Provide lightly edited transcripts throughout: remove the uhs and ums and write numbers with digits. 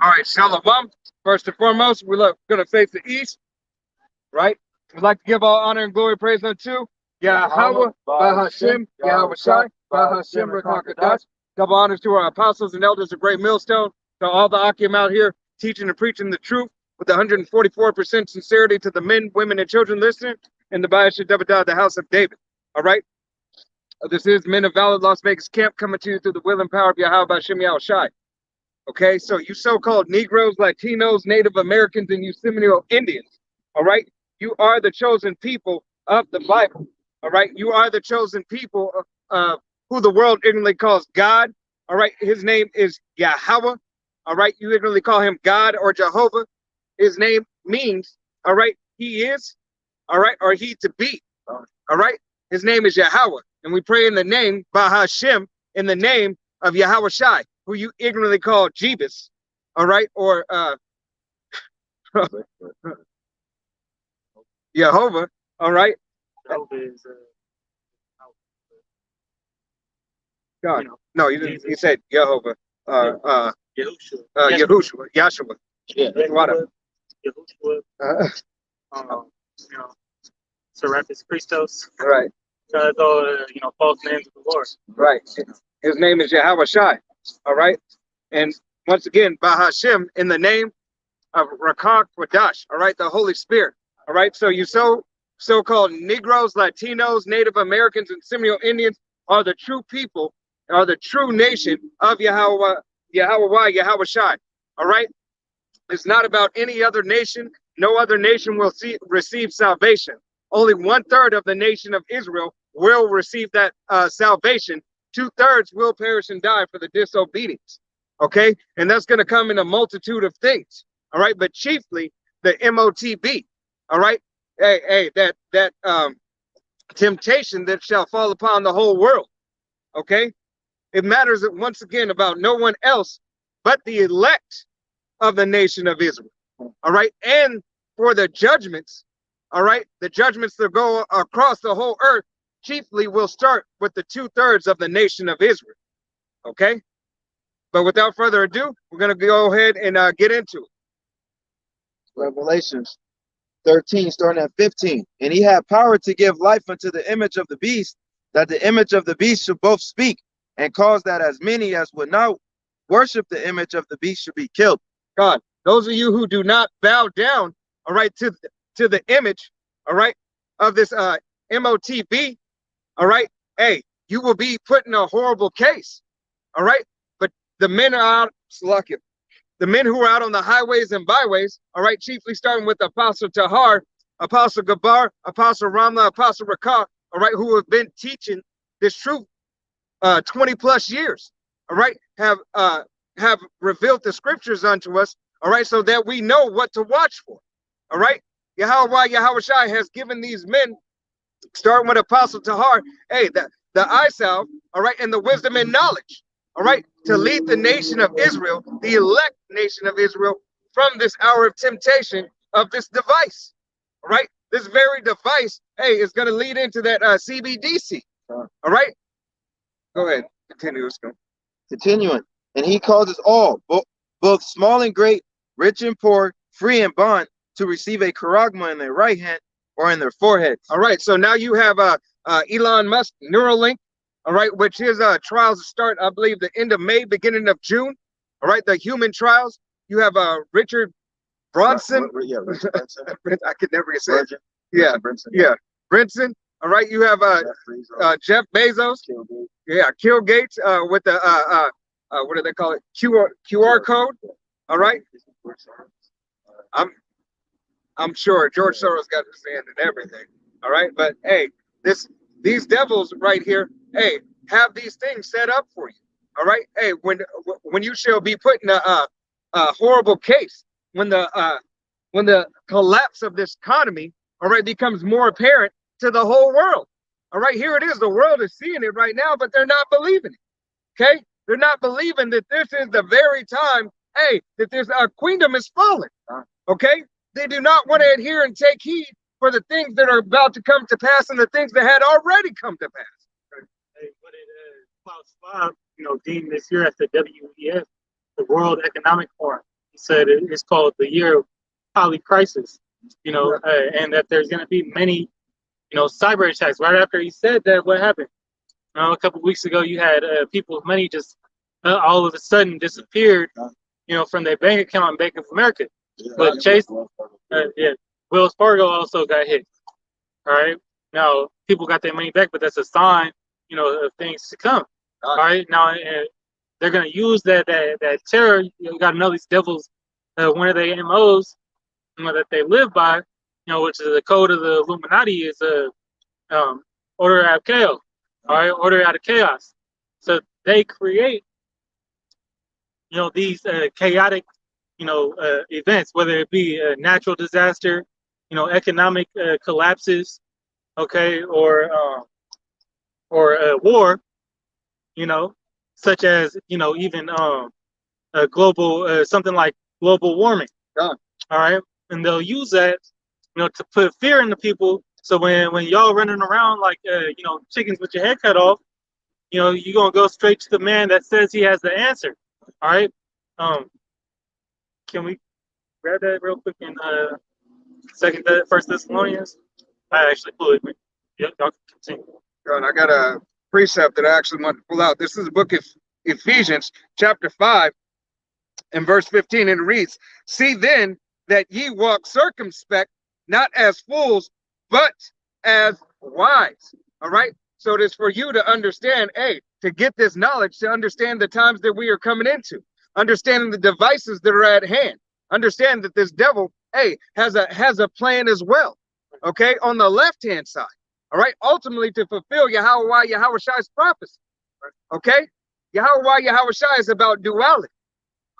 All right, Shalom. First and foremost, we're going to face the east, right? We'd like to give all honor and glory praise unto Yahweh, Bahashem, Yahweh Shai, Bahashem, Rakakadash. Double honors to our apostles and elders of Great Millstone, to all the Akim out here teaching and preaching the truth with 144% sincerity to the men, women, and children listening in the Bayasha Devadah, the house of David. All right? This is Men of Valor Las Vegas Camp coming to you through the will and power of Yahweh Bahashem, Yahweh Shai. Okay, so you so-called Negroes, Latinos, Native Americans, and you Seminole Indians, all right? You are the chosen people of the Bible, all right? You are the chosen people who the world ignorantly calls God, all right? His name is Yahweh, all right? You ignorantly call him God or Jehovah. His name means, all right, he is, all right, or he to be, all right? His name is Yahweh, and we pray in the name, Bahashem, in the name of Yahweh Shai, who you ignorantly call Jebus, all right, or Jehovah, all right. God, no, you said Jehovah, Yahushua, Yahshua, Yeah, whatever. Yahushua, you know, Serapis Christos. Right. So that's all, false names of the Lord. Right. His name is Yahweh Shai, all right. And once again, Bahashem, in the name of Rakak Wadash, all right, the Holy Spirit, all right. So you so-called Negroes, Latinos, Native Americans, and Seminole Indians are the true people, are the true nation of Yahweh, Yahweh Shai, all right. It's not about any other nation. No other nation will receive salvation. Only 1/3 of the nation of Israel will receive that salvation. 2/3 will perish and die for the disobedience. Okay, and that's going to come in a multitude of things. All right, but chiefly the MOTB. All right, that temptation that shall fall upon the whole world. Okay, it matters once again about no one else but the elect of the nation of Israel. All right, and for the judgments. All right, the judgments that go across the whole earth chiefly will start with the 2/3 of the nation of Israel. Okay, but without further ado, we're going to go ahead and get into it. Revelations 13, starting at 15. And he had power to give life unto the image of the beast, that the image of the beast should both speak, and cause that as many as would not worship the image of the beast should be killed. God, those of you who do not bow down, all right, to the image, all right, of this MOTB, all right, hey, you will be put in a horrible case, all right. But the men are out, the men who are out on the highways and byways, all right, chiefly starting with Apostle Tahar, Apostle Gabar, Apostle Ramla, Apostle Rakah, all right, who have been teaching this truth 20 plus years, all right, have revealed the scriptures unto us, all right, so that we know what to watch for, all right. Yahweh Shai has given these men, starting with Apostle Tahar, hey, the eye salve, all right, and the wisdom and knowledge, all right, to lead the nation of Israel, the elect nation of Israel, from this hour of temptation of this device, all right. This very device, hey, is going to lead into that CBDC, all right. Go ahead, continue. Let's go. Continuing, and he causes all, both small and great, rich and poor, free and bond, to receive a charagma in their right hand or in their foreheads. All right, so now you have Elon Musk Neuralink, all right, which his trials start, I believe, the end of May, beginning of June. All right, the human trials. You have Richard Branson. Yeah, Richard Branson. I could never say it. Yeah, Branson. Yeah, Branson. All right, you have Jeff Bezos. Yeah, Bill Gates with the what do they call it? QR code. All right. I'm sure George Soros got his hand in everything. All right, but hey, these devils right here, hey, have these things set up for you. All right, hey, when you shall be put in a horrible case, when the collapse of this economy, all right, becomes more apparent to the whole world. All right, here it is. The world is seeing it right now, but they're not believing it. Okay, they're not believing that this is the very time, hey, that this queendom is falling. Okay. They do not want to adhere and take heed for the things that are about to come to pass and the things that had already come to pass. Hey, what did Klaus Schwab, deem this year as the WEF, the World Economic Forum? He said it's called the year of polycrisis. And that there's going to be many, cyber attacks. Right after he said that, what happened? A couple of weeks ago, you had people's money just all of a sudden disappeared, from their bank account in Bank of America. But Chase, Wells Fargo also got hit. All right. Now people got their money back, but that's a sign, of things to come. All right. Now they're gonna use that terror. You got to know these devils. One of their MOs, that they live by, which is the code of the Illuminati, is order out of chaos. All right, order out of chaos. So they create, these chaotic, events, whether it be a natural disaster, economic collapses, okay, or war, such as even a global something like global warming. Yeah. All right, and they'll use that, to put fear into people. So when y'all running around like chickens with your head cut off, you're gonna go straight to the man that says he has the answer. All right. Can we grab that real quick in First Thessalonians? I actually pulled it. Yep, y'all can continue. God, I got a precept that I actually want to pull out. This is the book of Ephesians, chapter 5, and verse 15, and it reads, "See then that ye walk circumspect, not as fools, but as wise." All right. So it is for you to understand, to get this knowledge, to understand the times that we are coming into, understanding the devices that are at hand, understand that this devil, has a plan as well. Okay. On the left-hand side. All right. Ultimately to fulfill Yahushai's prophecy. Okay. Yahushai is about duality.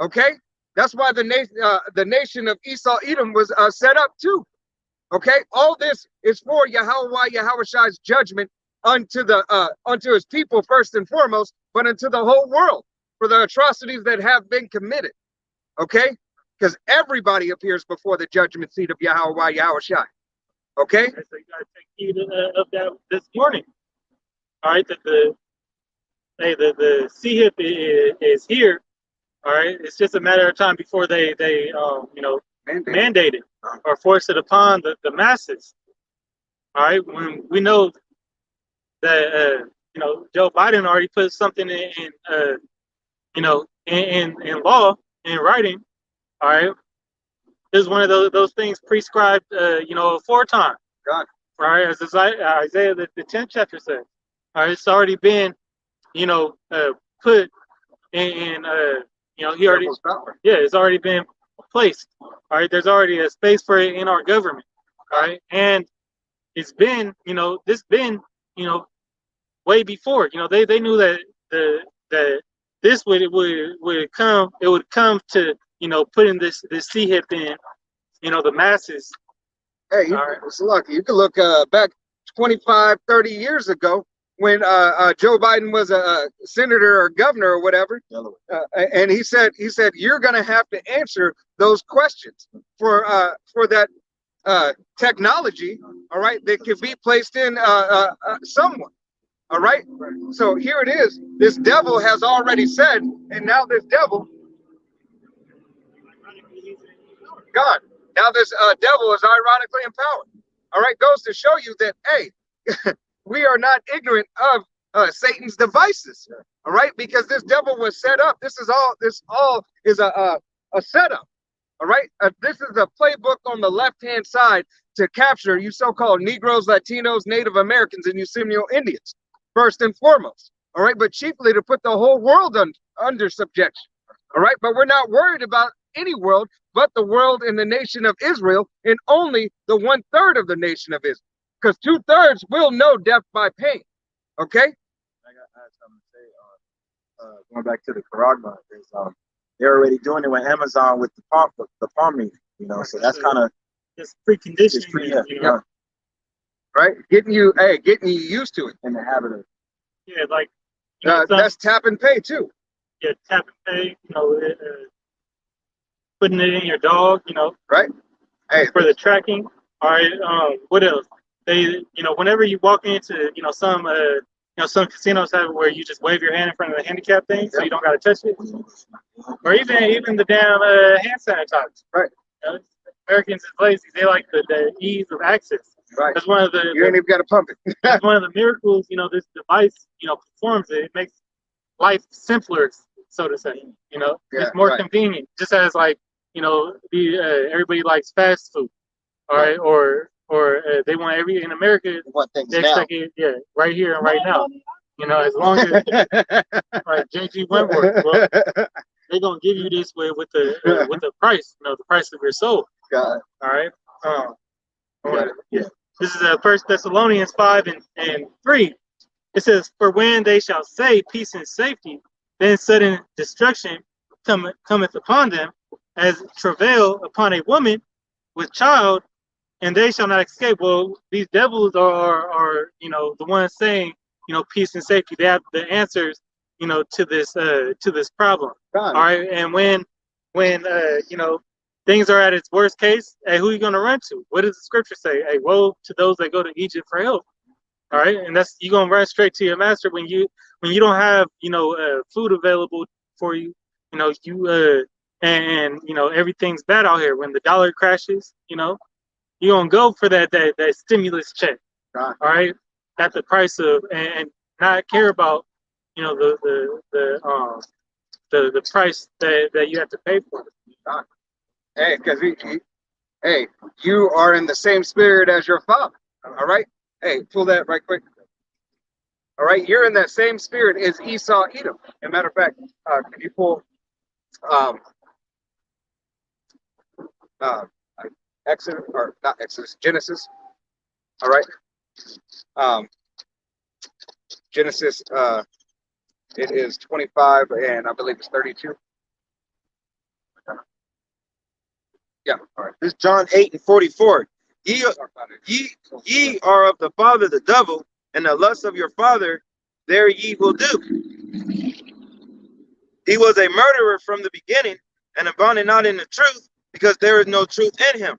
Okay. That's why the nation of Esau Edom was set up too. Okay, all this is for Yahushai's judgment unto his people first and foremost, but unto the whole world for the atrocities that have been committed. Okay, because everybody appears before the judgment seat of Yahushai. Okay, so you gotta take heed of that this morning. All right, that the CHIP is here. All right, it's just a matter of time before they mandate it or force it upon the masses. All right, when we know that Joe Biden already put something in law, in writing. All right, this is one of those things prescribed aforetime. God. All right, as Isaiah the 10th chapter says. All right, it's already been put in he already it's already been placed. All right, there's already a space for it in our government. All right, and it's been way before. They knew that that this would come. It would come to putting this CHIP in the masses. Hey, it's lucky. You can look back 25, 30 years ago when Joe Biden was a senator or governor or whatever, and he said you're going to have to answer those questions for that technology, all right, that can be placed in someone, all right. So here it is. This devil has already said, and now this devil, God, now this devil is ironically empowered. All right, goes to show you that we are not ignorant of Satan's devices, all right? Because this devil was set up. This all is a setup, all right? This is a playbook on the left-hand side to capture you so-called Negroes, Latinos, Native Americans, and you Seminole Indians, first and foremost, all right? But chiefly to put the whole world under subjection, all right? But we're not worried about any world but the world in the nation of Israel, and only the 1/3 of the nation of Israel. Because 2/3 will know death by pain. Okay? I had something to say going back to the Karagma, they're already doing it with Amazon with the palm reading, so that's kind of it's preconditioning. Right? Getting you used to it. In the habit of like that's tap and pay too. Yeah, tap and pay, putting it in your dog, right? For the tracking. All right, what else? They, whenever you walk into, some some casinos have it where you just wave your hand in front of the handicap thing, so you don't got to touch it, or even the damn hand sanitizer. Right. Americans is lazy. They like the ease of access. Right. That's one of You ain't even got to pump it. that's one of the miracles. This device performs it. It makes life simpler, so to say. Yeah, it's more right. convenient. Just as like everybody likes fast food, all right, or they want in America What things they now? expect it, right here and right now. As long as right, JG Wentworth, well, they're gonna give you this with the price, the price of your soul. Got it. All right. Got it. Yeah. This is 1 Thessalonians 5:3. It says, "For when they shall say peace and safety, then sudden destruction cometh upon them, as travail upon a woman with child, and they shall not escape." Well, these devils are the ones saying peace and safety. They have the answers to this problem. Got it. All right, and when things are at its worst case, hey, who are you going to run to? What does the scripture say? Hey, woe to those that go to Egypt for help. All right, and that's you're gonna run straight to your master when you don't have food available for you. Everything's bad out here. When the dollar crashes, you're gonna go for that stimulus check. Got it. All right, at the price of and not care about the price that you have to pay for it. Hey, because you are in the same spirit as your father. All right. Hey, pull that right quick. All right, you're in that same spirit as Esau, Edom. As a matter of fact, can you pull Exodus, or not Exodus, Genesis? All right. Genesis, it is 25, and I believe it's 32. Yeah, all right. This is John 8:44. Ye are of the father the devil, and the lust of your father there ye will do. He was a murderer from the beginning, and abided not in the truth, because there is no truth in him.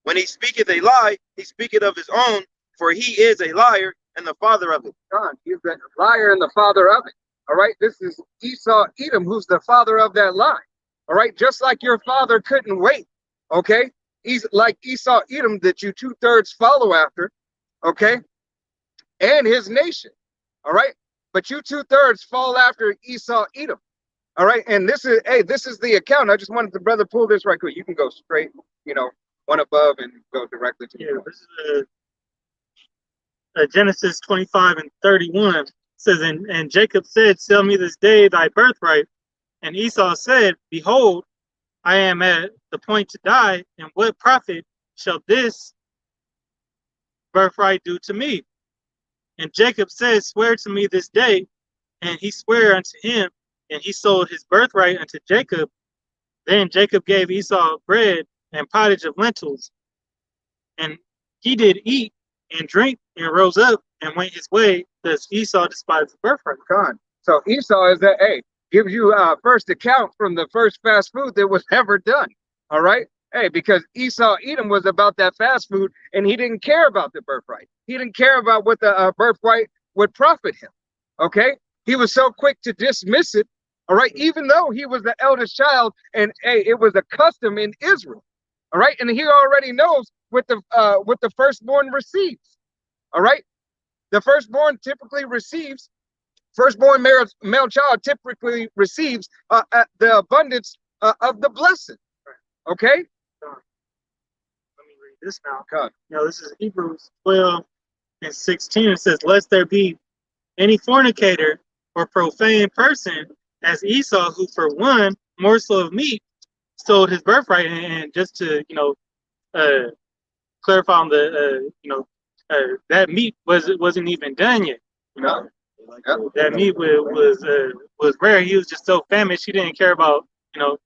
When he speaketh a lie, he speaketh of his own, for he is a liar and the father of it. God, he's the liar and the father of it. All right, this is Esau, Edom, who's the father of that lie. All right, just like your father couldn't wait. Okay, he's like Esau, Edom, that you 2/3 follow after. Okay, and his nation. All right, but you 2/3 fall after Esau, Edom. All right, and this is the account. I just wanted the brother pull this right quick. You can go straight, one above and go directly to this is Genesis 25:31. It says, and Jacob said, "Sell me this day thy birthright." And Esau said, "Behold, I am at the point to die, and what profit shall this birthright do to me?" And Jacob said, "Swear to me this day." And he sware unto him, and he sold his birthright unto Jacob. Then Jacob gave Esau bread and pottage of lentils, and he did eat and drink and rose up and went his way. Thus Esau despised the birthright. God. So Esau is that, gives you first account from the first fast food that was ever done. All right. Hey, because Esau, Edom was about that fast food, and he didn't care about the birthright. He didn't care about what the birthright would profit him. Okay. He was so quick to dismiss it. All right. Even though he was the eldest child, and it was a custom in Israel. All right. And he already knows what the firstborn receives. All right. The firstborn male child typically receives the abundance of the blessing. Okay. Let me read this now. God. This is Hebrews 12:16. It says, "Lest there be any fornicator or profane person as Esau, who for one morsel of meat sold his birthright." And just to clarify on the that meat wasn't even done yet. That meat was rare. He was just so famished, he didn't care about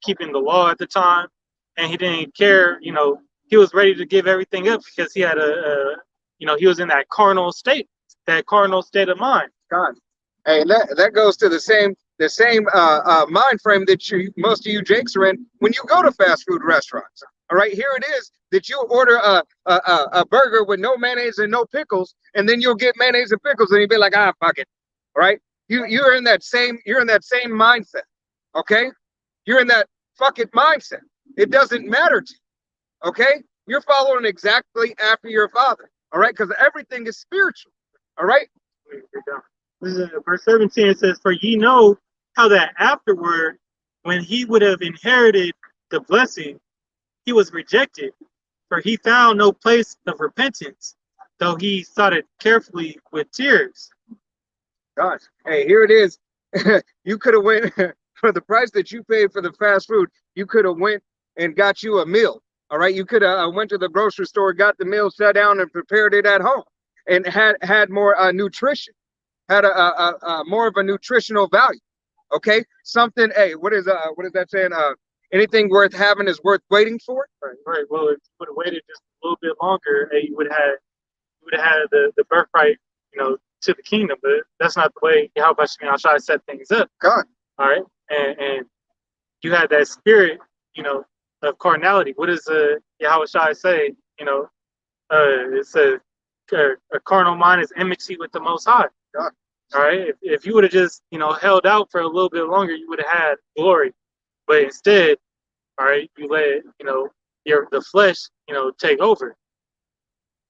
keeping the law at the time, and he didn't care. He was ready to give everything up because he had he was in that carnal state of mind. God. Hey, that goes to the same mind frame that most of you Jakes are in when you go to fast food restaurants. All right, here it is that you'll order a burger with no mayonnaise and no pickles, and then you'll get mayonnaise and pickles, and you'll be like, fuck it, All right. You're in that same mindset. Okay. You're in that fuck it mindset. It doesn't matter to you. Okay. You're following exactly after your father. All right. Because everything is spiritual. All right. Verse 17 it says, "For ye know how that afterward, when he would have inherited the blessing, he was rejected, for he found no place of repentance, though he sought it carefully with tears." Gosh, hey, here it is. You could have went for the price that you paid for the fast food. You could have went and got you a meal. All right, you could have went to the grocery store, got the meal, sat down, and prepared it at home, and had more nutrition, had a more of a nutritional value. Okay, something. Hey, what is that saying? Anything worth having is worth waiting for. Right. Well, if you would have waited just a little bit longer, you would have had the birthright, to the kingdom. But that's not the way Yahweh Shai set things up. God. All right, and you had that spirit, of carnality. What does Yahweh Shai say? It says a carnal mind is enmity with the Most High. God. All right, if you would have just held out for a little bit longer, you would have had glory. But instead, all right, you let the flesh take over.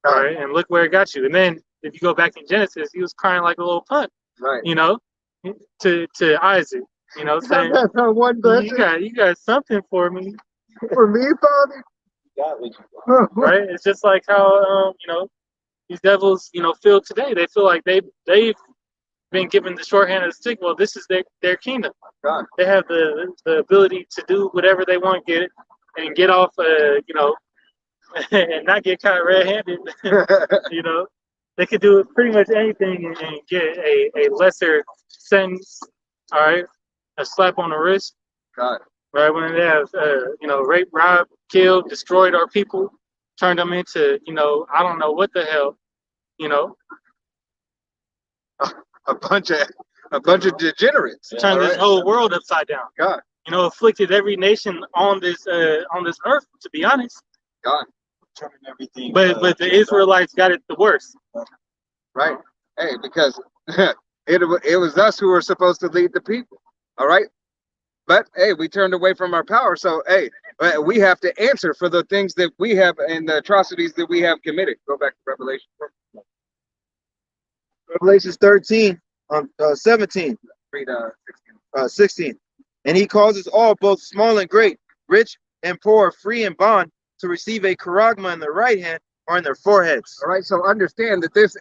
All right, and look where it got you. And then if you go back in Genesis, he was crying like a little punt. Right. To Isaac. Saying, one blessing you got something for me. for me, Father. Right? It's just like how these devils feel today. They feel like they've been given the shorthand of the stick. Well, this is their kingdom. God. They have the ability to do whatever they want, get off and not get caught red-handed. They could do pretty much anything and get a lesser sentence. All right, a slap on the wrist. God. Right, when they have raped, robbed, killed, destroyed our people, turned them into I don't know what the hell, a bunch of degenerates. turned this whole world upside down. God. Afflicted every nation on this earth. To be honest. God. Everything, but the Israelites got it the worst. Right. Hey, because it was us who were supposed to lead the people. All right. But hey, we turned away from our power. So hey, we have to answer for the things that we have and the atrocities that we have committed. Go back to Revelation. Revelations 13, 17, Read 16. And he causes all, both small and great, rich and poor, free and bond, to receive a charagma in their right hand or in their foreheads. All right. So understand that this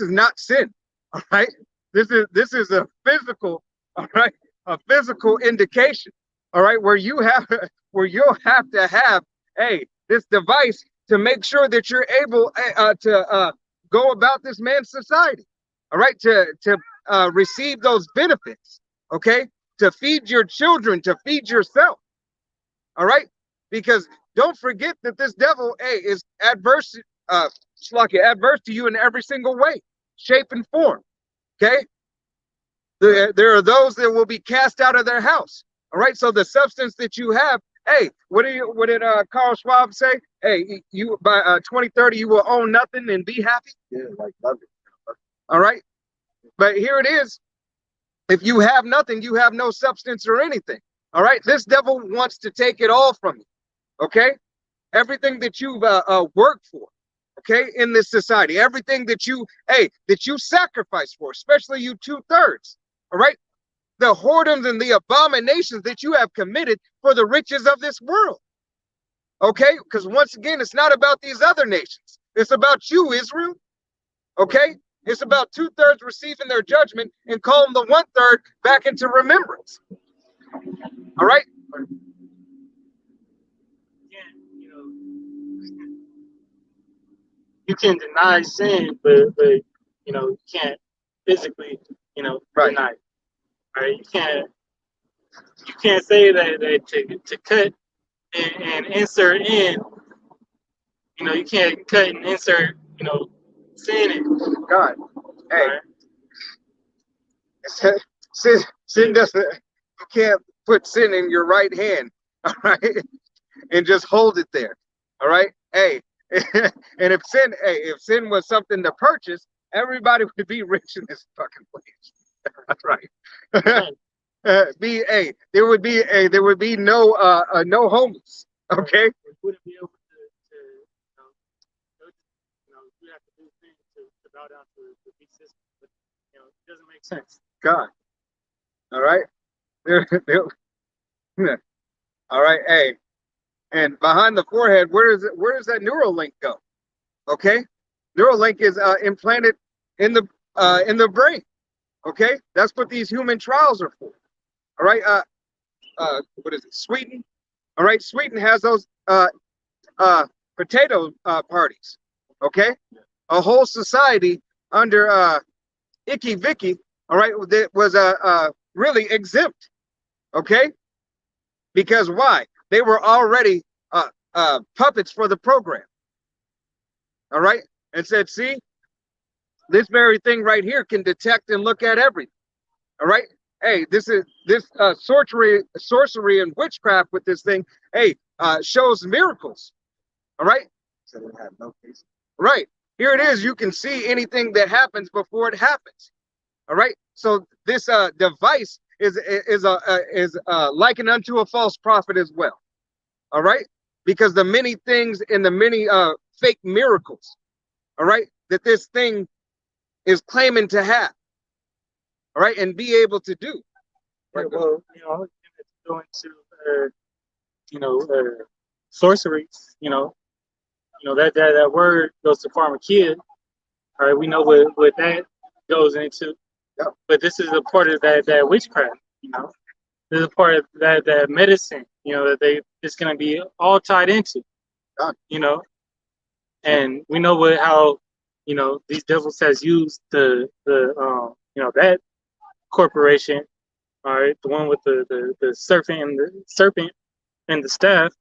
is not sin. All right. This is a physical. All right. A physical indication. All right. Where you'll have to have this device to make sure that you're able to go about this man's society. All right. To receive those benefits. Okay. To feed your children, to feed yourself. All right. Because don't forget that this devil, is adverse to you in every single way, shape, and form. Okay. There are those that will be cast out of their house. All right. So the substance that you have, what did Carl Schwab say? Hey, you by 2030 you will own nothing and be happy. Yeah, like love it. All right. But here it is. If you have nothing, you have no substance or anything. All right. This devil wants to take it all from you. Okay. Everything that you've worked for. Okay. In this society, everything that you sacrifice for, especially you 2/3. All right. The whoredoms and the abominations that you have committed for the riches of this world. Okay. Because once again, it's not about these other nations. It's about you, Israel. Okay. It's about 2/3 receiving their judgment and calling the 1/3 back into remembrance. All right. You can deny sin, but you can't physically Right. deny it. Right? You can't say that to cut and insert in. You can't cut and insert sin in. God. Hey. Right? Sin doesn't. You can't put sin in your right hand. All right. And just hold it there. All right. Hey. And if sin was something to purchase, everybody would be rich in this fucking place. That's right. There would be no homeless. Okay. We wouldn't be able to you have to do things to bow down to the beast system, but it doesn't make sense. God. All right. All right. Hey, and behind the forehead, where does that neural link go? Okay. Neural link is implanted in the brain. Okay. That's what these human trials are for. All right. What is it? Sweden. All right. Sweden has those potato parties. Okay. A whole society under Icky Vicky. All right. That was really exempt. Okay. Because why? They were already puppets for the program. All right. And said, see, this very thing right here can detect and look at everything. All right. Hey, this sorcery and witchcraft with this thing, hey, shows miracles. All right. So they have no case. Right. Here it is. You can see anything that happens before it happens. All right. So this device is likened unto a false prophet as well. All right. Because the many things and the many fake miracles, all right, that this thing is claiming to have. All right, and be able to do. Right. Well, it's going to sorceries. That word goes to farm a kid. All right, we know what that goes into. Yep. But this is a part of that witchcraft. This is a part of that medicine. That it's going to be all tied into. Done. And we know how these devils has used that corporation. All right, the one with the serpent and the staff.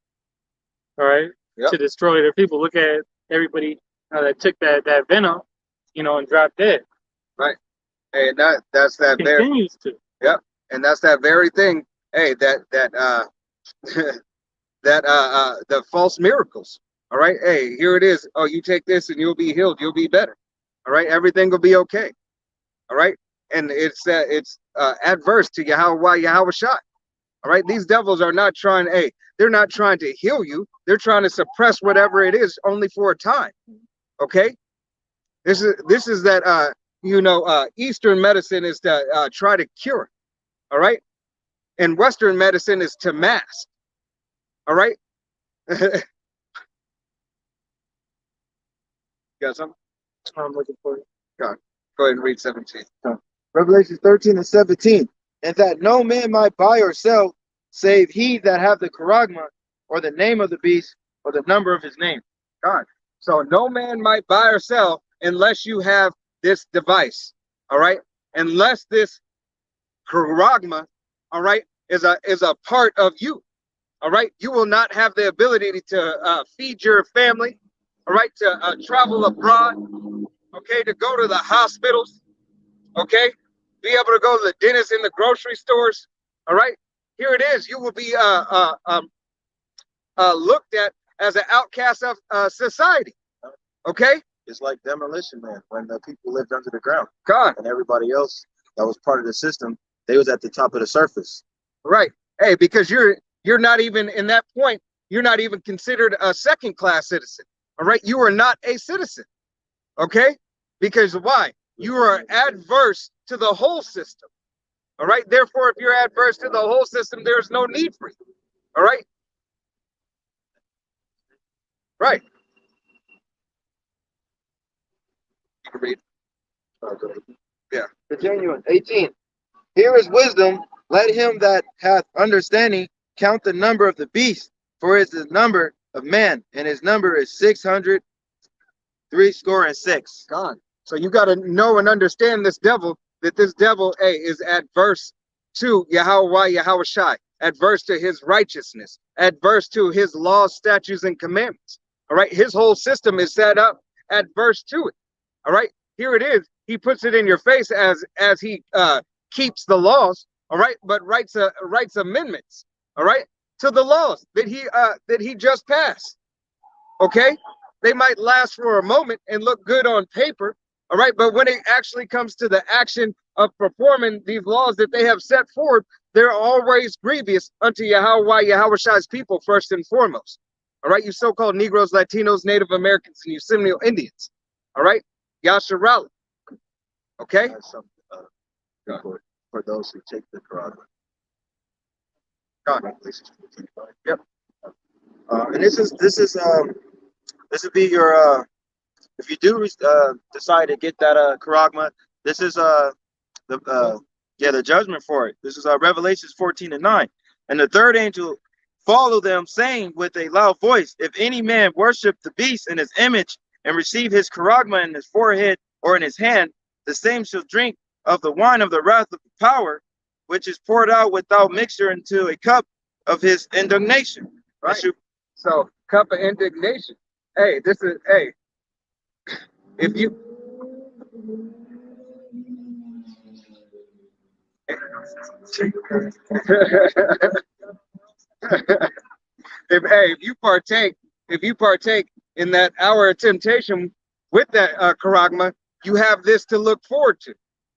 All right. Yep. To destroy their people. Look at everybody that took that venom, and dropped dead. Right. Hey, that's that very. Continues to. Yep. And that's that very thing. Hey, that the false miracles. All right. Hey, here it is. Oh, you take this and you'll be healed. You'll be better. All right. Everything will be okay. All right. And it's adverse to Yahweh Shai. All right. These devils are not trying. Hey, they're not trying to heal you. They're trying to suppress whatever it is, only for a time. Okay. This is that Eastern medicine is to try to cure. All right. And Western medicine is to mask. All right. Got something? I'm looking for it. Go ahead and read 17. Revelation 13 and 17. And that no man might buy or sell, save he that have the charagma, or the name of the beast, or the number of his name. God. So no man might buy or sell unless you have this device. All right. Unless this charagma, all right, is a part of you. All right. You will not have the ability to feed your family. All right. To travel abroad. Okay. To go to the hospitals. Okay. Be able to go to the dentist in the grocery stores. All right. Here it is. You will be looked at as an outcast of society. Okay. It's like Demolition Man when the people lived under the ground. God. And everybody else that was part of the system, they was at the top of the surface. Right. Hey, because you're not even in that point. You're not even considered a second-class citizen. All right. You are not a citizen. Okay. Because why? You are adverse to the whole system. All right. Therefore, if you're adverse to the whole system, there's no need for you. All right. Right. You can read. Yeah. Continuing. 18. Here is wisdom. Let him that hath understanding count the number of the beast, for it is the number of man, and his number is 666. God. So you got to know and understand this devil, that this devil, is adverse to Yahweh Shai, adverse to his righteousness, adverse to his laws, statutes, and commandments. All right. His whole system is set up adverse to it. All right. Here it is. He puts it in your face as he keeps the laws. All right. But writes amendments. All right. To the laws that he just passed. Okay. They might last for a moment and look good on paper. All right, but when it actually comes to the action of performing these laws that they have set forth, they're always grievous unto Yahweh, Yahweh's people, first and foremost. All right, you so-called Negroes, Latinos, Native Americans, and you Seminole Indians. All right, Yasharala. Okay? For those who take the Quran. Yep. And this would be your if you do decide to get that charagma, this is the judgment for it. This is Revelations 14:9. And the third angel followed them, saying with a loud voice, if any man worship the beast in his image and receive his charagma in his forehead or in his hand, the same shall drink of the wine of the wrath of the power, which is poured out without mixture into a cup of his indignation. Right. So, cup of indignation. Hey, this is, hey, if you, if you partake in that hour of temptation with that charagma, you have this to look forward to.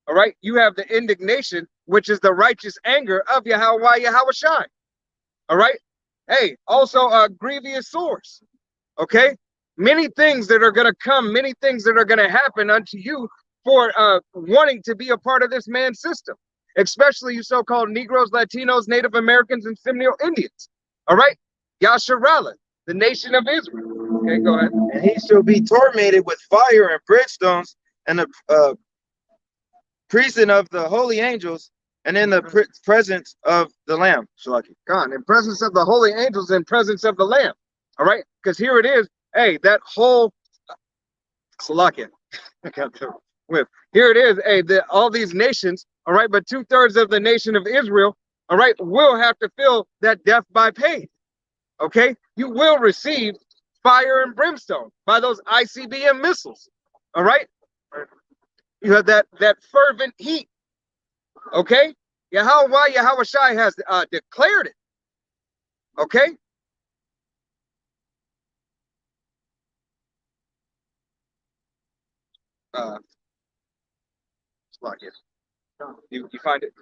All right, you have the indignation, which is the righteous anger of Yahweh, Yahweh. All right, hey, also a grievous source. Okay, many things that are going to come, many things that are going to happen unto you for wanting to be a part of this man's system, especially you so-called Negroes, Latinos, Native Americans, and Seminole Indians. All right, Yasharala, the nation of Israel. Okay, go ahead. And he shall be tormented with fire and brimstones and the prison of the holy angels and in the presence of the Lamb. Shalaki. God, in presence of the holy angels, in presence of the Lamb. All right, because here it is. Hey, that whole Salakia. Here it is. Hey, all these nations. All right, but 2/3 of the nation of Israel. All right, will have to feel that death by pain. Okay, you will receive fire and brimstone by those ICBM missiles. All right, you have that fervent heat. Okay, Yahweh has declared it. Okay. You find it?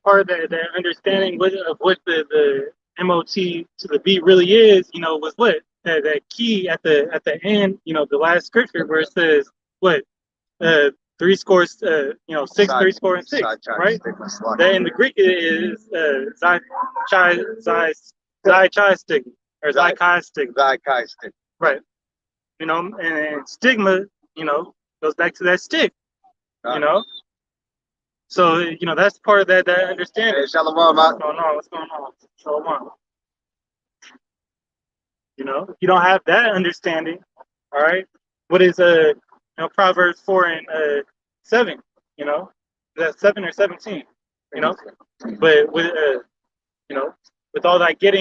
Part of that understanding of what the MOT to the B really is, was what that key at the end, the last scripture where it says what 3 scores, 6, 3 score and 6, right? That in the Greek it is Zai stigma or Zai stigma. Right. And stigma, goes back to that stick, So, that's part of that understanding. Hey, Shalom, What's going on? Shalom. If you don't have that understanding, all right, what is Proverbs 4 and 7, that's 7 or 17, but with with all that get,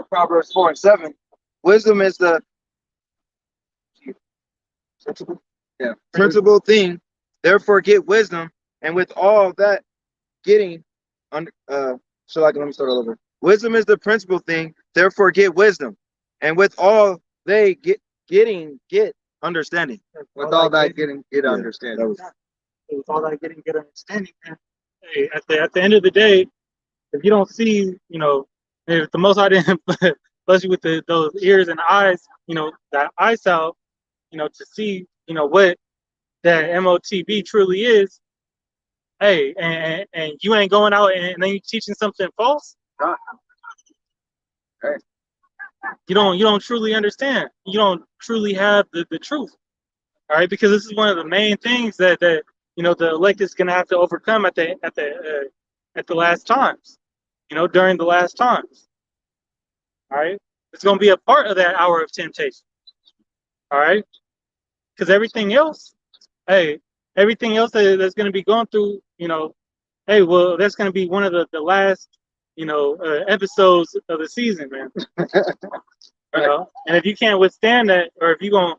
Proverbs 4 and 7. Wisdom is the principal thing. Therefore, get wisdom, and with all that getting, let me start all over. Wisdom is the principal thing. Therefore, get wisdom, and with all they get understanding. With all that getting understanding. With all that getting understanding, man. Hey, at the end of the day, if you don't see, if the Most High didn't bless you with those ears and eyes, that eyesight, to see, what that MOTB truly is. Hey, and you ain't going out and then you teaching something false. Hey. You don't truly understand. You don't truly have the truth. All right, because this is one of the main things that the elect is gonna have to overcome at the last times. During the last times. All right, it's gonna be a part of that hour of temptation. All right, because everything else that's gonna be going through, hey, well, that's gonna be one of the last, episodes of the season, man. And if you can't withstand that, or if you're gonna,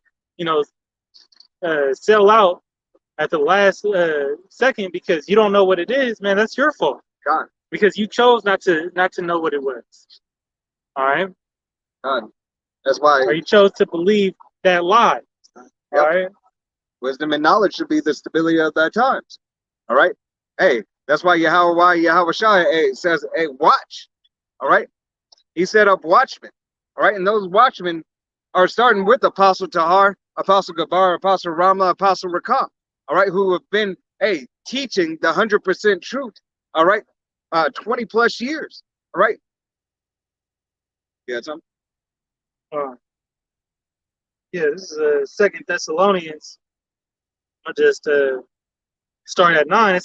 sell out, at the last second because you don't know what it is, man, that's your fault. God, Because you chose not to know what it was. All right? God. That's why Or you chose to believe that lie. All right? wisdom and knowledge should be the stability of thy times. All right. Hey, that's why Yahweh Shai says, hey, watch. All right. He set up watchmen. All right. And those watchmen are starting with Apostle Tahar, Apostle Gabar, Apostle Ramla, Apostle Rakah. All right. Who have been, hey, teaching the 100% truth. All right. 20 plus years. All right. You got something? Yeah, this is Second Thessalonians. I'll just start at 9. It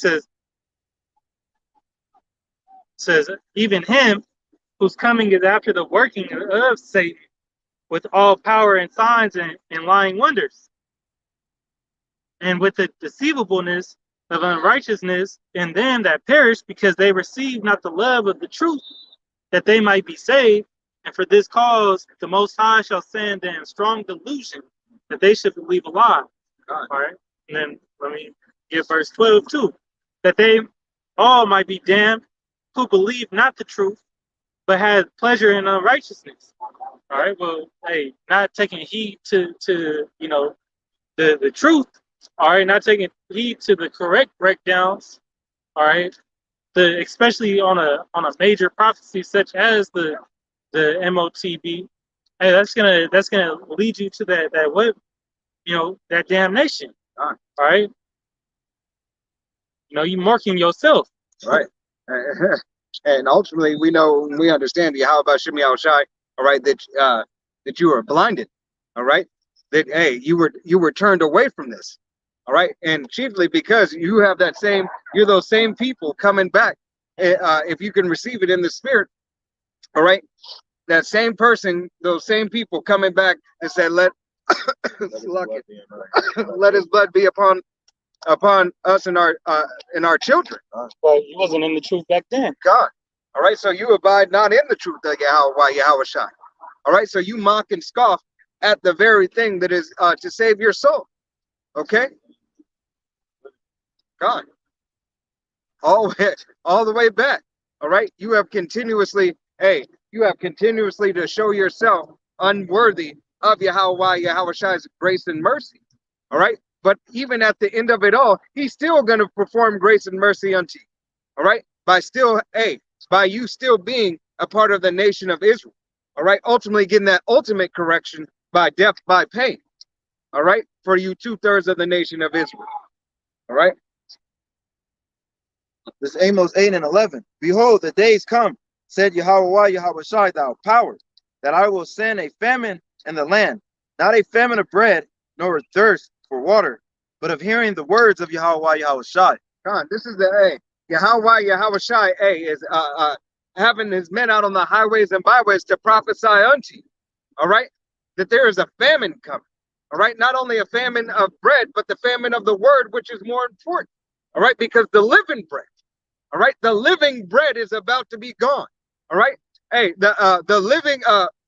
says, even him whose coming is after the working of Satan with all power and signs and lying wonders, and with the deceivableness of unrighteousness in them that perish, because they receive not the love of the truth, that they might be saved. And for this cause, the Most High shall send them strong delusion, that they should believe a lie. All right. And then let me give verse 12 too. That they all might be damned who believe not the truth, but had pleasure in unrighteousness. All right. Well, hey, not taking heed to the truth. All right. Not taking heed to the correct breakdowns. All right. Especially on a major prophecy such as the MOTB. Hey, that's gonna lead you to that what, that damnation. All right. You marking yourself. Right. And ultimately, we understand Yahweh Shem Shai, all right, that you are blinded, all right, that hey, you were turned away from this, all right, and chiefly because you're those same people coming back. If you can receive it in the spirit, all right, that same person, those same people coming back and said, let let his blood be upon us and our children. Well, he wasn't in the truth back then. God. All right, so you abide not in the truth of Yahweh Shai. All right, so you mock and scoff at the very thing that is to save your soul. Okay? God. All the way back. All right, you have continuously to show yourself unworthy of Yahweh Shai's grace and mercy. All right, but even at the end of it all, he's still going to perform grace and mercy unto you. All right, by you still being a part of the nation of Israel. All right, ultimately getting that ultimate correction by death, by pain. All right, for you 2/3 of the nation of Israel. All right. This is Amos 8 and 11. Behold, the days come, said Yahweh Shai, thou power, that I will send a famine in the land, not a famine of bread, nor a thirst for water, but of hearing the words of Yahweh Shai. God, this is the Yahweh Shai is having his men out on the highways and byways to prophesy unto you. All right, that there is a famine coming. All right, not only a famine of bread, but the famine of the word, which is more important. All right, because the living bread, all right, the living bread is about to be gone. All right, hey, the living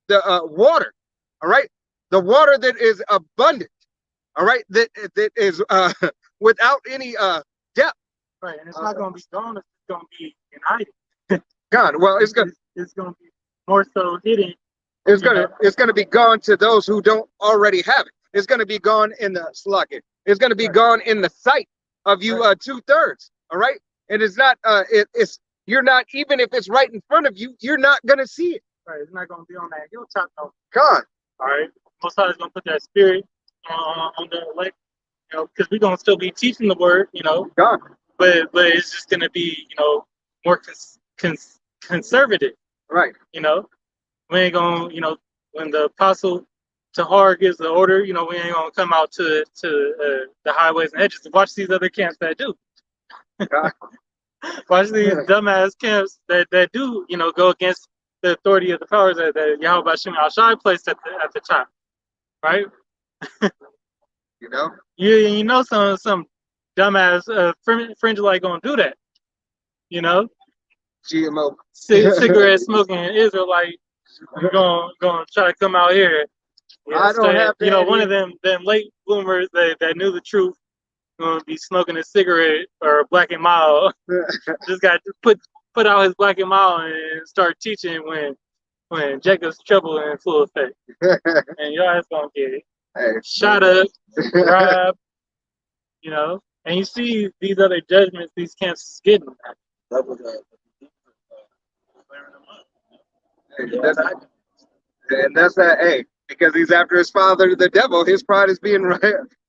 water, all right, the water that is abundant, all right, that is without any depth. Right, and it's not going to be gone. It's going to be in hiding. God, well, it's going to be more so hidden. It's going to be gone to those who don't already have it. It's going to be gone in the sluggard. It's going to be gone in the sight of you 2/3. All right, and it's not. You're not, even if it's right in front of you, you're not going to see it. Right, it's not going to be on that hilltop. No. God. All right, Most High is going to put that spirit on the elect, because we're going to still be teaching the word, God. But it's just going to be, more conservative. Right. We ain't going to, when the apostle Tahar gives the order, we ain't going to come out to the highways and edges to watch these other camps that do. Watch these dumbass camps that do, go against the authority of the powers that Yahweh Shem Shai placed at the top. Right? Some dumbass fringe like gonna do that. GMO cigarette smoking Israelite gonna try to come out here. I don't have one of them late bloomers that knew the truth, gonna be smoking a cigarette or a Black and Mild. Just got to put out his Black and Mild and start teaching when Jacob's trouble in full effect. And your ass gonna get shot up, robbed, you know. And you see these other judgments these camps is getting. And that's that. Hey, because he's after his father, the devil. His pride is being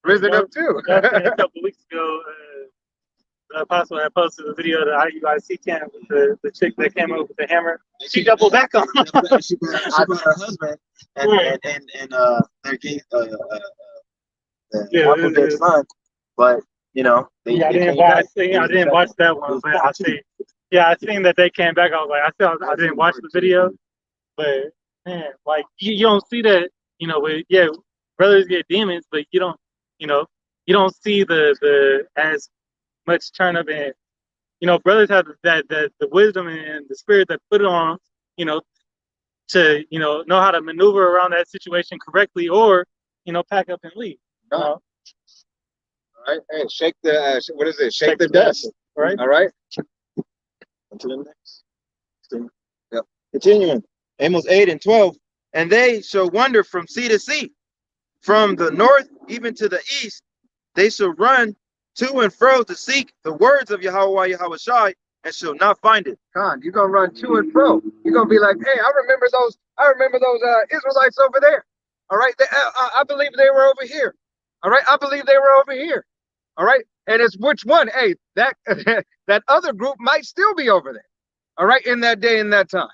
risen up too. A couple weeks ago, the apostle had posted a video of the IUIC camp with the chick that came up with the hammer. She doubled back on him. she brought her husband and their gay their son, but you know I didn't watch that one, but I seen that they came back. I was like, I didn't watch the video, but man, like you don't see that, you know, brothers get demons, but you don't see the as much turn up, and you know, brothers have the wisdom and the spirit that put it on, you know, to know how to maneuver around that situation correctly, or pack up and leave. All right, hey, shake the what is it? Shake the dust. Right. All right. To the next. Yep. Continuing. Amos 8:12. And they shall wander from sea to sea, from the north even to the east. They shall run to and fro to seek the words of Yahweh Yahushai, and shall not find it. Con, you're gonna run to and fro. You're gonna be like, hey, I remember those Israelites over there. All right, I believe they were over here. All right, I believe they were over here. All right, and it's which one? Hey, that that other group might still be over there. All right, in that day, in that time.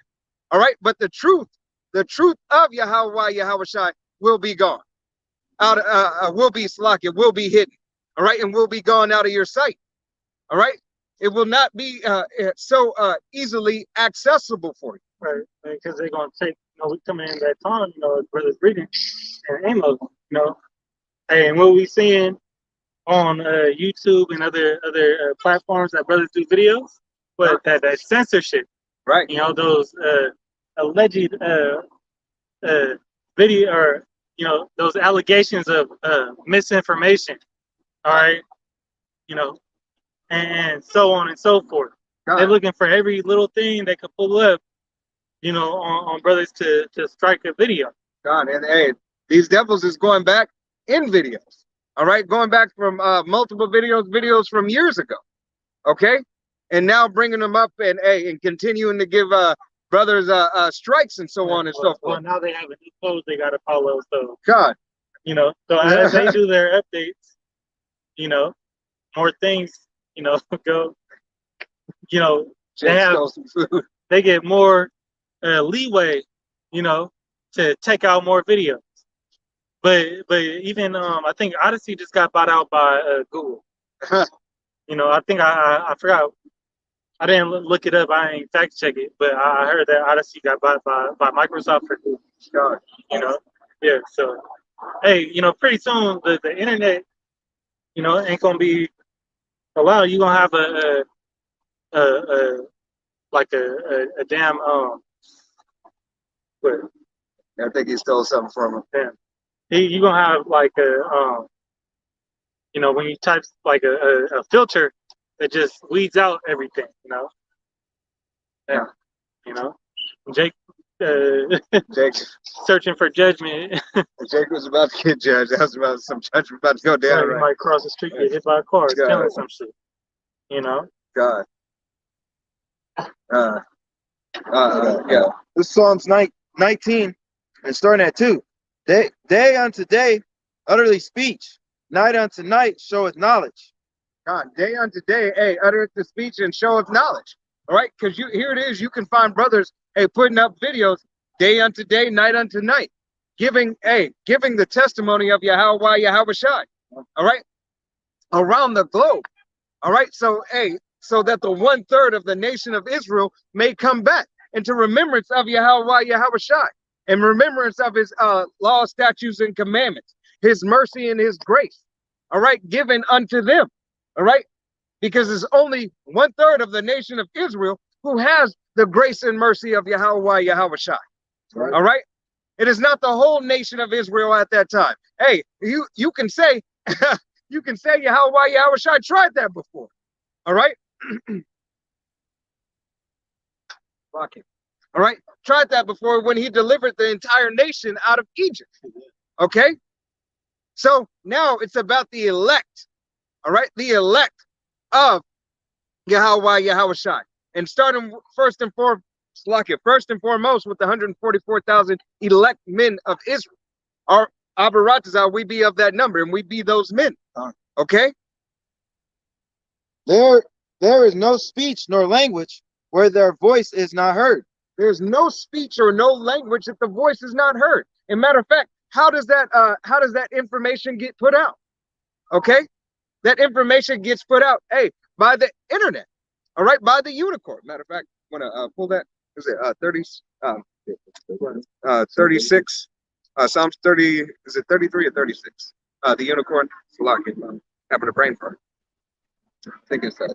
All right, but the truth of Yahweh Yahushai will be gone. Will be slack. It will be hidden. All right, and will be gone out of your sight. All right, it will not be so easily accessible for you. Right, because they're gonna take. We come in that time. Brothers reading and Amos. And what we seeing on YouTube and other platforms that brothers do videos, but that censorship. Right. Those alleged video, or those allegations of misinformation. All right. And so on and so forth. God. They're looking for every little thing they could pull up, on brothers to strike a video. God, and hey, these devils is going back in videos. All right, going back from multiple videos from years ago. Okay, and now bringing them up and continuing to give brothers strikes and so on and so forth. Well, now they have a new code they got to follow. So God, so as they do their updates, more things, go. They get more leeway, to take out more videos. But even I think Odyssey just got bought out by Google. I think I forgot. I didn't look it up. I ain't fact check it, but I heard that Odyssey got bought by Microsoft for Google. Yeah. So, hey, pretty soon the internet, ain't gonna be allowed. You gonna have a damn What? I think he stole something from him. Yeah. You gonna have like when you type like a filter that just weeds out everything, Yeah. Jake searching for judgment. Jake was about to get judged. That was about some judgment about to go down. He might cross the street, get hit by a car, stealing some shit. God. Yeah. This is Psalms 19 and starting at 2. Day unto day utterly speech, night unto night showeth knowledge. God, day unto day, uttereth the speech and showeth knowledge. All right, because here it is, you can find brothers, putting up videos day unto day, night unto night, giving the testimony of Yahweh Yahushai. All right, around the globe. All right, so so that the 1/3 of the nation of Israel may come back into remembrance of Yahweh Yahushai, and remembrance of his law, statutes, and commandments, his mercy and his grace. All right, given unto them. All right, because it's only 1/3 of the nation of Israel who has the grace and mercy of Yahweh Yahushai. Right. All right, it is not the whole nation of Israel at that time. You can say you can say Yahweh Shai tried that before. All right. Fuck it. All right. Tried that before when he delivered the entire nation out of Egypt. Okay. So now it's about the elect. All right. The elect of Yahweh Shai. And starting first and foremost with the 144,000 elect men of Israel. Our Abaratazah, we be of that number and we be those men. Okay? There is no speech nor language where their voice is not heard. There's no speech or no language that the voice is not heard. And matter of fact, how does that information get put out? Okay? That information gets put out, hey, by the internet. All right, by the unicorn. Matter of fact, I'm gonna pull that. Is it 36? Psalms 30. Is it 33 or 36? The unicorn. Having a brain fart. I think it's that.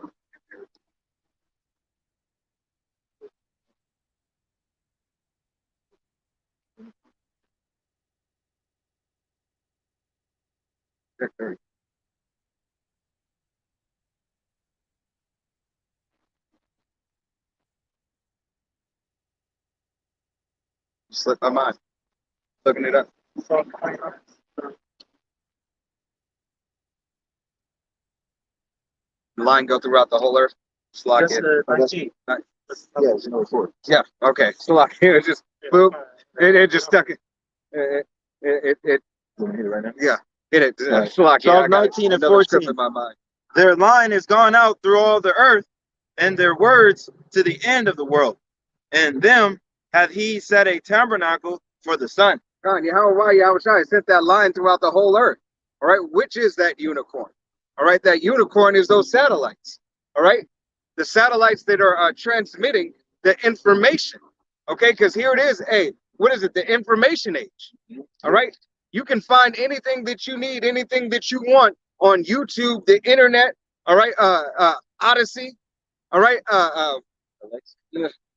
Slipped my mind. Looking it up. The line go throughout the whole earth. Slack Just, it. 19. Yeah, it's number 4. Yeah. Okay. Slack it. It just boop. It just stuck it. It. You want to hit it right now? Yeah. Hit it. Right. Slack. Psalm 19 and Another script 14. in my mind. Their line is gone out through all the earth, and their words to the end of the world. And them hath he set a tabernacle for the sun. God, Yahweh Shai sent that line throughout the whole earth. All right. Which is that unicorn? All right. That unicorn is those satellites. All right. The satellites that are transmitting the information. Okay. Because here it is. Hey, what is it? The information age. All right. You can find anything that you need, anything that you want on YouTube, the internet. All right. Odyssey. All right.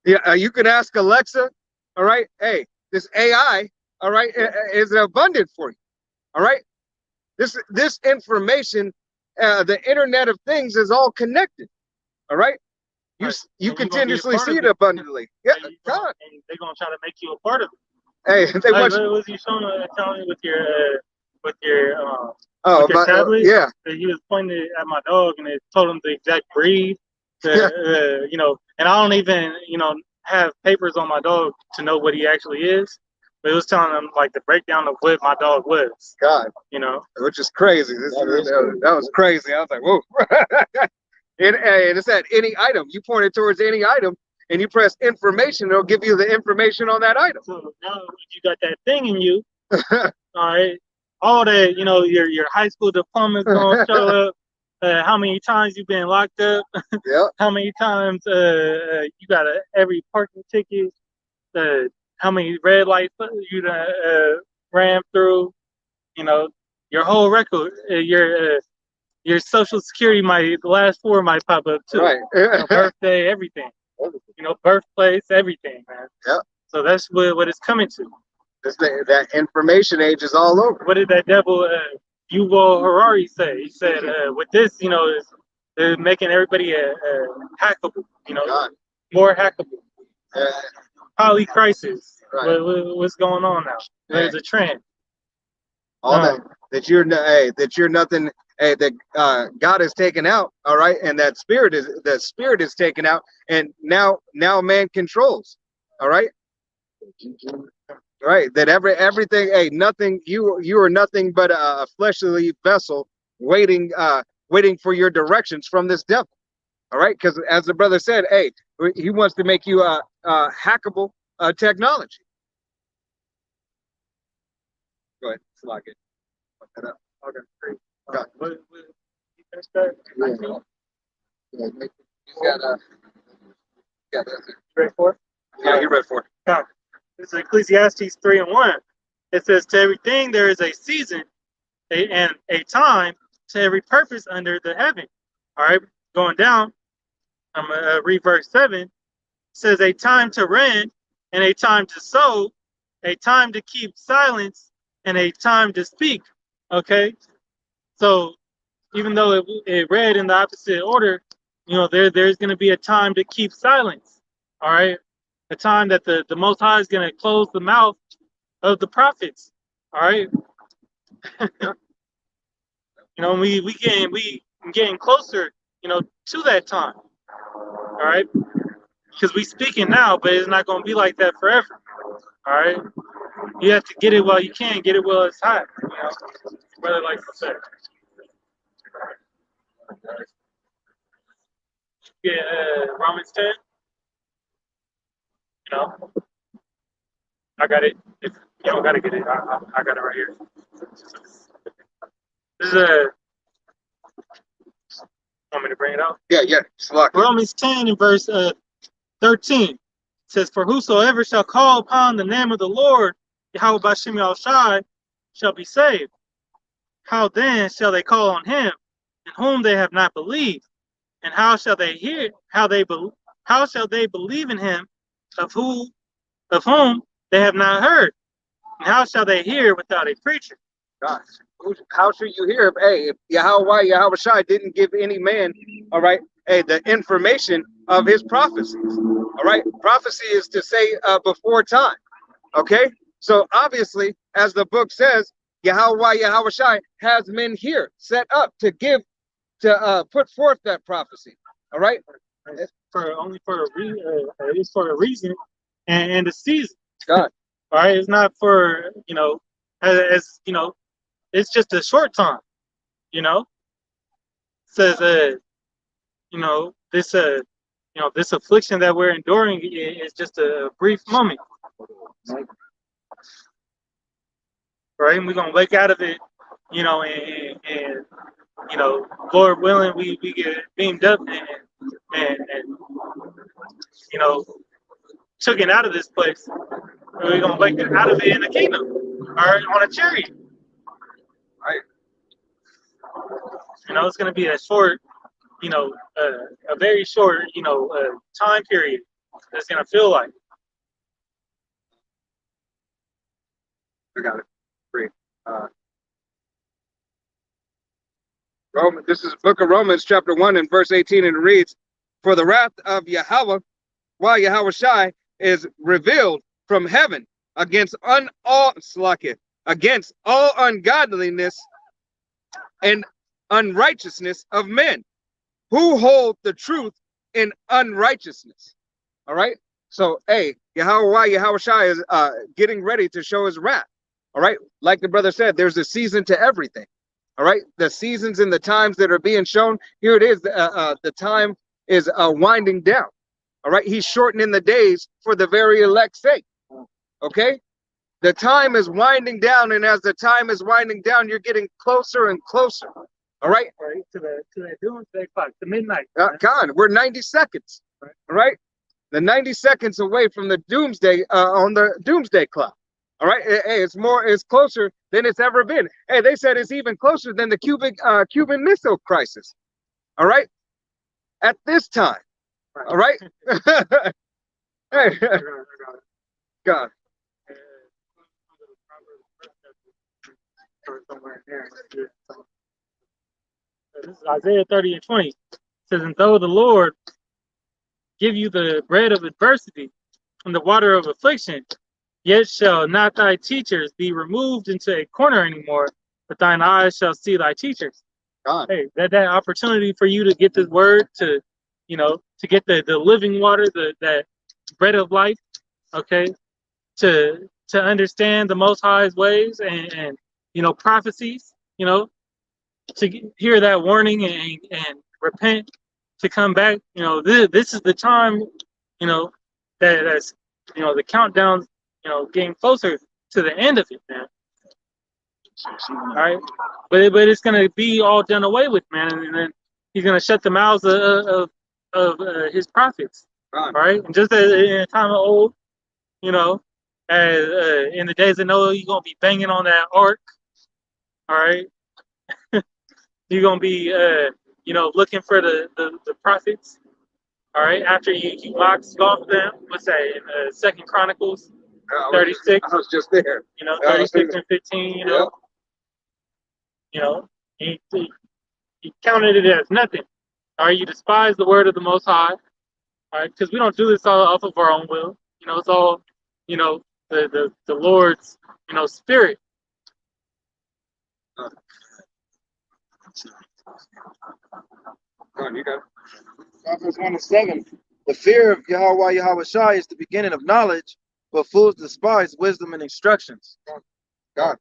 You can ask Alexa. All right. Hey, this AI. All right, is abundant for you. All right, this information, the Internet of Things, is all connected. All right, you continuously see it abundantly. Yeah, God. And they're gonna try to make you a part of it. Hey, they Like, want what you. was you showing telling me with your Oh, with your tablet? yeah. That he was pointing at my dog and it told him the exact breed. You know, and I don't even have papers on my dog to know what he actually is. But it was telling them like the breakdown of what my dog was. God, You know. which is crazy. That was crazy. I was like, whoa. And it's at any item. You point it towards any item, and you press information. It'll give you the information on that item. So now if you got that thing in you, all right, all that your high school diploma's gonna show up. How many times you've been locked up? Yeah. How many times you got every parking ticket? How many red lights you ran through? Your whole record, your social security the last 4 might pop up too. Right. Birthday, everything. Birthplace, everything, man. Yeah. So that's what it's coming to. That information age is all over. What did that devil Yuval Harari say? He said, with this, they're making everybody hackable. God. More hackable. Polycrisis. Right. What's going on now? There's a trend. All that you're nothing. Hey, that God is taken out. All right, and the spirit is taken out, and now man controls. All right. Right. That everything. Hey, nothing. You are nothing but a fleshly vessel waiting for your directions from this devil. All right, because as the brother said, hey, he wants to make you hackable technology. Go ahead, lock it. Lock that up. Okay, great. Got it. You finished that? Yeah, you got that. Ready for it? Yeah, you read for it. Now, this is Ecclesiastes 3:1. It says, "To everything there is a season, and a time to every purpose under the heaven." All right, going down. I'm gonna read verse 7. It says, "A time to rend and a time to sow, a time to keep silence and a time to speak." Okay, so even though it read in the opposite order, you know, there's going to be a time to keep silence. All right, a time that the Most High is going to close the mouth of the prophets. All right, you know, we getting closer, you know, to that time. All right, because we speaking now, but it's not going to be like that forever. All right, you have to get it while you can, get it while it's hot. You know, brother likes to say. Yeah, Romans 10. You know, I got it. If you don't gotta get it, I got it right here. This is want me to bring it out? Yeah. Slock. Romans 10 and verse 13 says, "For whosoever shall call upon the name of the Lord, Yahweh Bashem Yahushai, shall be saved. How then shall they call on him in whom they have not believed? And how shall they hear? How shall they believe in him of whom they have not heard? And how shall they hear without a preacher?" God. How should you hear if Yahweh Shai didn't give any man, all right, the information of his prophecies? All right, prophecy is to say before time. Okay, so obviously, as the book says, Yahweh Shai has men here set up to put forth that prophecy. All right, it's for a reason and a season. God. All right, it's not for, you know, as you know, it's just a short time. You know, it says you know, this affliction that we're enduring is just a brief moment. Right, and we're gonna wake out of it, you know, and you know, Lord willing, we get beamed up and you know, taken out of this place. And we're gonna wake out of it in the kingdom, or on a chariot. Right. You know, it's gonna be a short, you know, a very short, you know, time period. It's gonna feel like. I got it. Great. This is book of Romans, chapter 1 and verse 18, and it reads, "For the wrath of Yahweh, while Yahweh Shai is revealed from heaven against against all ungodliness and unrighteousness of men who hold the truth in unrighteousness." All right. So, Yahweh Shai is getting ready to show his wrath. All right. Like the brother said, there's a season to everything. All right. The seasons and the times that are being shown here, it is. The time is winding down. All right. He's shortening the days for the very elect's sake. Okay. The time is winding down, and as the time is winding down, you're getting closer and closer. All right. Right to the doomsday clock, to midnight. God, we're 90 seconds. All right. The 90 seconds away from the doomsday on the doomsday clock. All right. Hey, it's closer than it's ever been. Hey, they said it's even closer than the Cuban Missile Crisis. All right. At this time. All right. Hey, God. This is Isaiah 30 and 20. It says, "And though the Lord give you the bread of adversity and the water of affliction, yet shall not thy teachers be removed into a corner anymore, but thine eyes shall see thy teachers." God. Hey, that opportunity for you to get this word, to, you know, to get the living water, that bread of life, okay, to understand the Most High's ways and you know, prophecies, you know, to hear that warning and repent, to come back. You know, this is the time, you know, that's, you know, the countdown, you know, getting closer to the end of it, man. All right, but it's gonna be all done away with, man, and then he's gonna shut the mouths of his prophets. All right, and just as in the time of old, you know, as in the days of Noah, you're gonna be banging on that ark. All right, you're gonna be you know, looking for the prophets. All right, after you scoff them. What's that in 2 Chronicles 36? I was just there. You know, 36 and 15. You know, Yep. you know, you you counted it as nothing. All right, you despise the word of the Most High. All right, because we don't do this all off of our own will. You know, it's all, you know, the Lord's, you know, spirit. You got it. Proverbs 1:7. The fear of Yahweh Yahushai is the beginning of knowledge, but fools despise wisdom and instructions. God.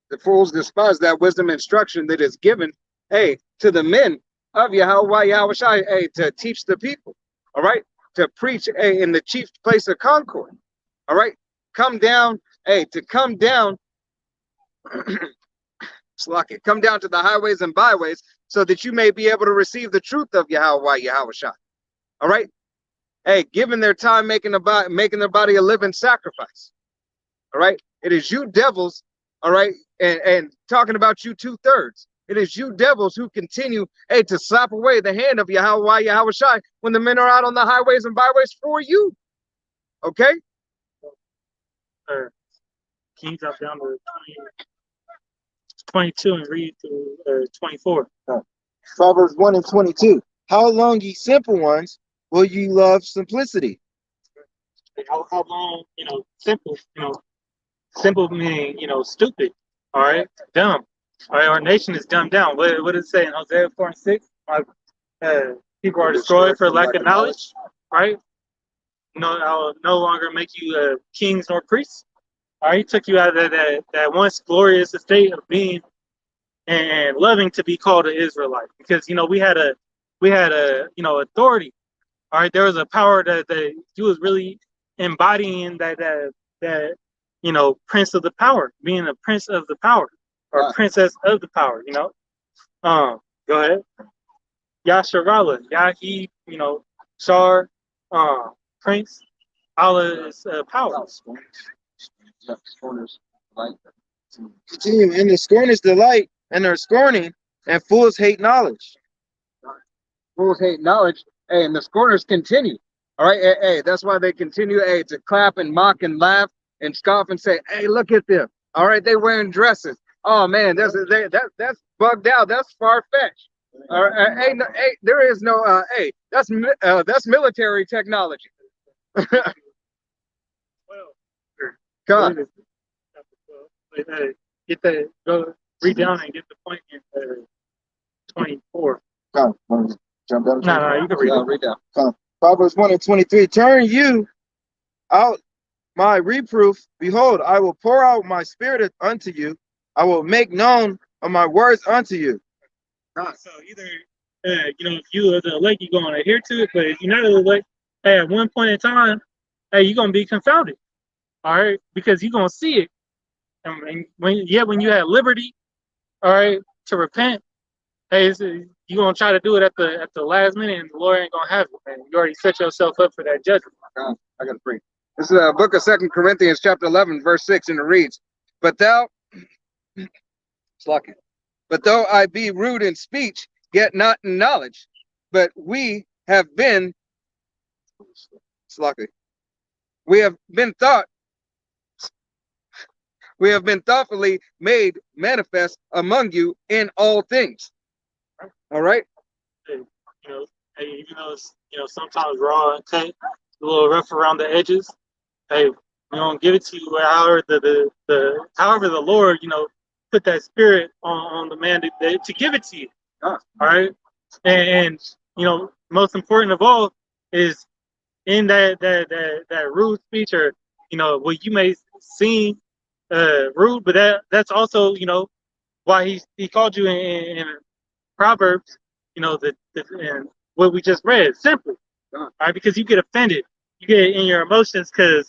The fools despise that wisdom instruction that is given, hey, to the men of Yahweh Yahushai, hey, to teach the people, all right, to preach, hey, in the chief place of concord, all right, come down, hey, to come down, come down to the highways and byways, so that you may be able to receive the truth of Yahweh Yahushai, all right, hey, giving their time making their body a living sacrifice, all right. It is you devils, all right, and talking about you 2/3. It is you devils who continue, hey, to slap away the hand of Yahweh Yahushai when the men are out on the highways and byways for you. Okay? Can you drop down to 22 and read through 24? Proverbs 1:22. How long, ye simple ones, will ye love simplicity? How long, you know, simple, you know, simple meaning, you know, stupid, all right, dumb. All right, our nation is dumbed down. What does it say in Hosea 4:6? People are destroyed for lack of knowledge, right? No, I'll no longer make you kings nor priests. All right, he took you out of that once glorious estate of being and loving to be called an Israelite, because you know we had a you know authority. All right, there was a power that you was really embodying that you know prince of the power, being a prince of the power or princess of the power. You know, go ahead. Yasharala, Yahi, you know, Shar, Prince, Allah is power. Continue. And the scorners delight, and their scorning, and fools hate knowledge. Fools hate knowledge, hey, and the scorners continue. All right, hey, that's why they continue, hey, to clap and mock and laugh and scoff and say, hey, look at them. All right, they wearing dresses. Oh man, that's bugged out. That's far fetched. All right, hey, no, hey, there is no, hey, that's military technology. God. Get that. Go read down and get the point in 24. Jump down. No, you can read down. Proverbs 1:23. Turn you out my reproof. Behold, I will pour out my spirit unto you. I will make known of my words unto you. So either you know, if you are the elect, you're going to adhere to it. But if you're not the elect, hey, at one point in time, hey, you're going to be confounded. All right, because you're going to see it. And when you have liberty, all right, to repent, hey, you're going to try to do it at the last minute, and the Lord ain't going to have it, man. You already set yourself up for that judgment. I got to bring. This is a book of 2 Corinthians chapter 11, verse 6, and it reads, But though I be rude in speech, yet not in knowledge, but we have been thoughtfully made manifest among you in all things. All right. You know, hey, even though it's, you know, sometimes raw and cut, a little rough around the edges, hey, we don't give it to you however however the Lord, you know, put that spirit on the man to give it to you. All right. And you know, most important of all is in that rude speech, or you know, what you may seem rude, but that's also, you know, why he called you in Proverbs, you know, and what we just read, simply. All right, because you get offended, you get in your emotions because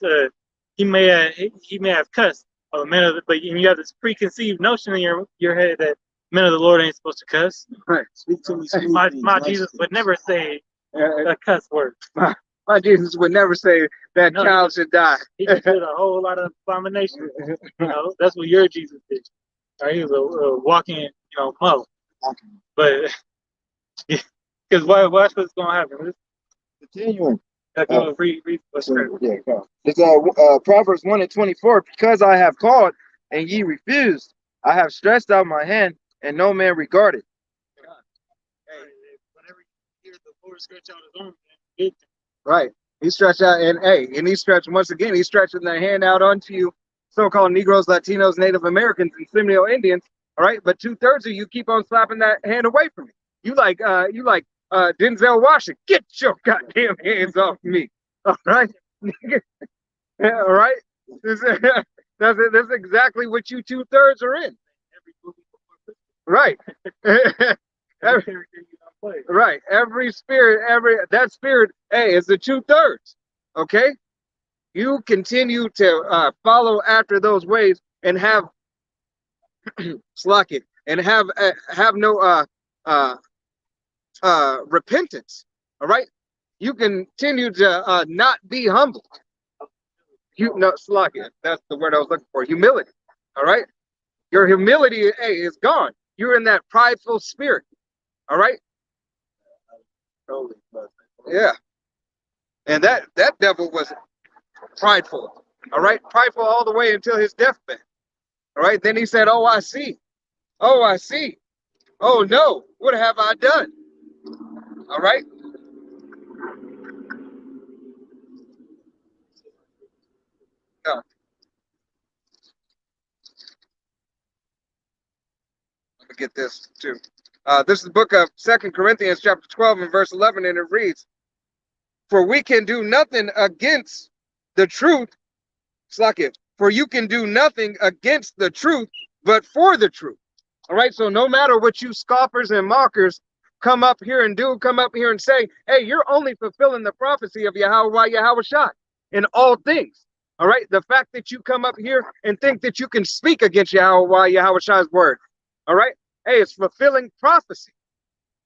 he may have cussed, or men of but you have this preconceived notion in your head that men of the Lord ain't supposed to cuss. Right. Speak to me. My Jesus would never say a cuss word. My Jesus would never say that child should die. He did a whole lot of abominations. You know, that's what your Jesus did. Right? He was a walking, you know, mo. But because watch what's going to happen. Continuing. Read what's yeah, it's Proverbs 1:24. Because I have called and ye refused, I have stretched out my hand and no man regarded. Lord stretch out his arm and did that. Right. He stretched out, and he stretched once again. He's stretching the hand out onto you, so-called Negroes, Latinos, Native Americans, and Seminole Indians. All right, but 2/3 of you keep on slapping that hand away from me. You like Denzel Washington. Get your goddamn hands off me. All right, all right. That's exactly what you 2/3 are in. Right. Every, right. Every spirit, that spirit, hey, is the 2/3. Okay. You continue to follow after those ways and have slack it and have no repentance. All right. You continue to not be humble. You no slack it. That's the word I was looking for. Humility. All right. Your humility, hey, is gone. You're in that prideful spirit. All right. Yeah. And that devil was prideful. All right. Prideful all the way until his deathbed. All right. Then he said, "Oh, I see. Oh, I see. Oh, no. What have I done?" All right. No. Let me get this too. This is the book of 2 Corinthians chapter 12 and verse 11, and it reads, "For we can do nothing against the truth." Slack it. "For you can do nothing against the truth, but for the truth." All right. So no matter what you scoffers and mockers come up here and say, hey, you're only fulfilling the prophecy of Yahweh Shai in all things. All right. The fact that you come up here and think that you can speak against Yahweh Shai's word. All right. Hey, it's fulfilling prophecy.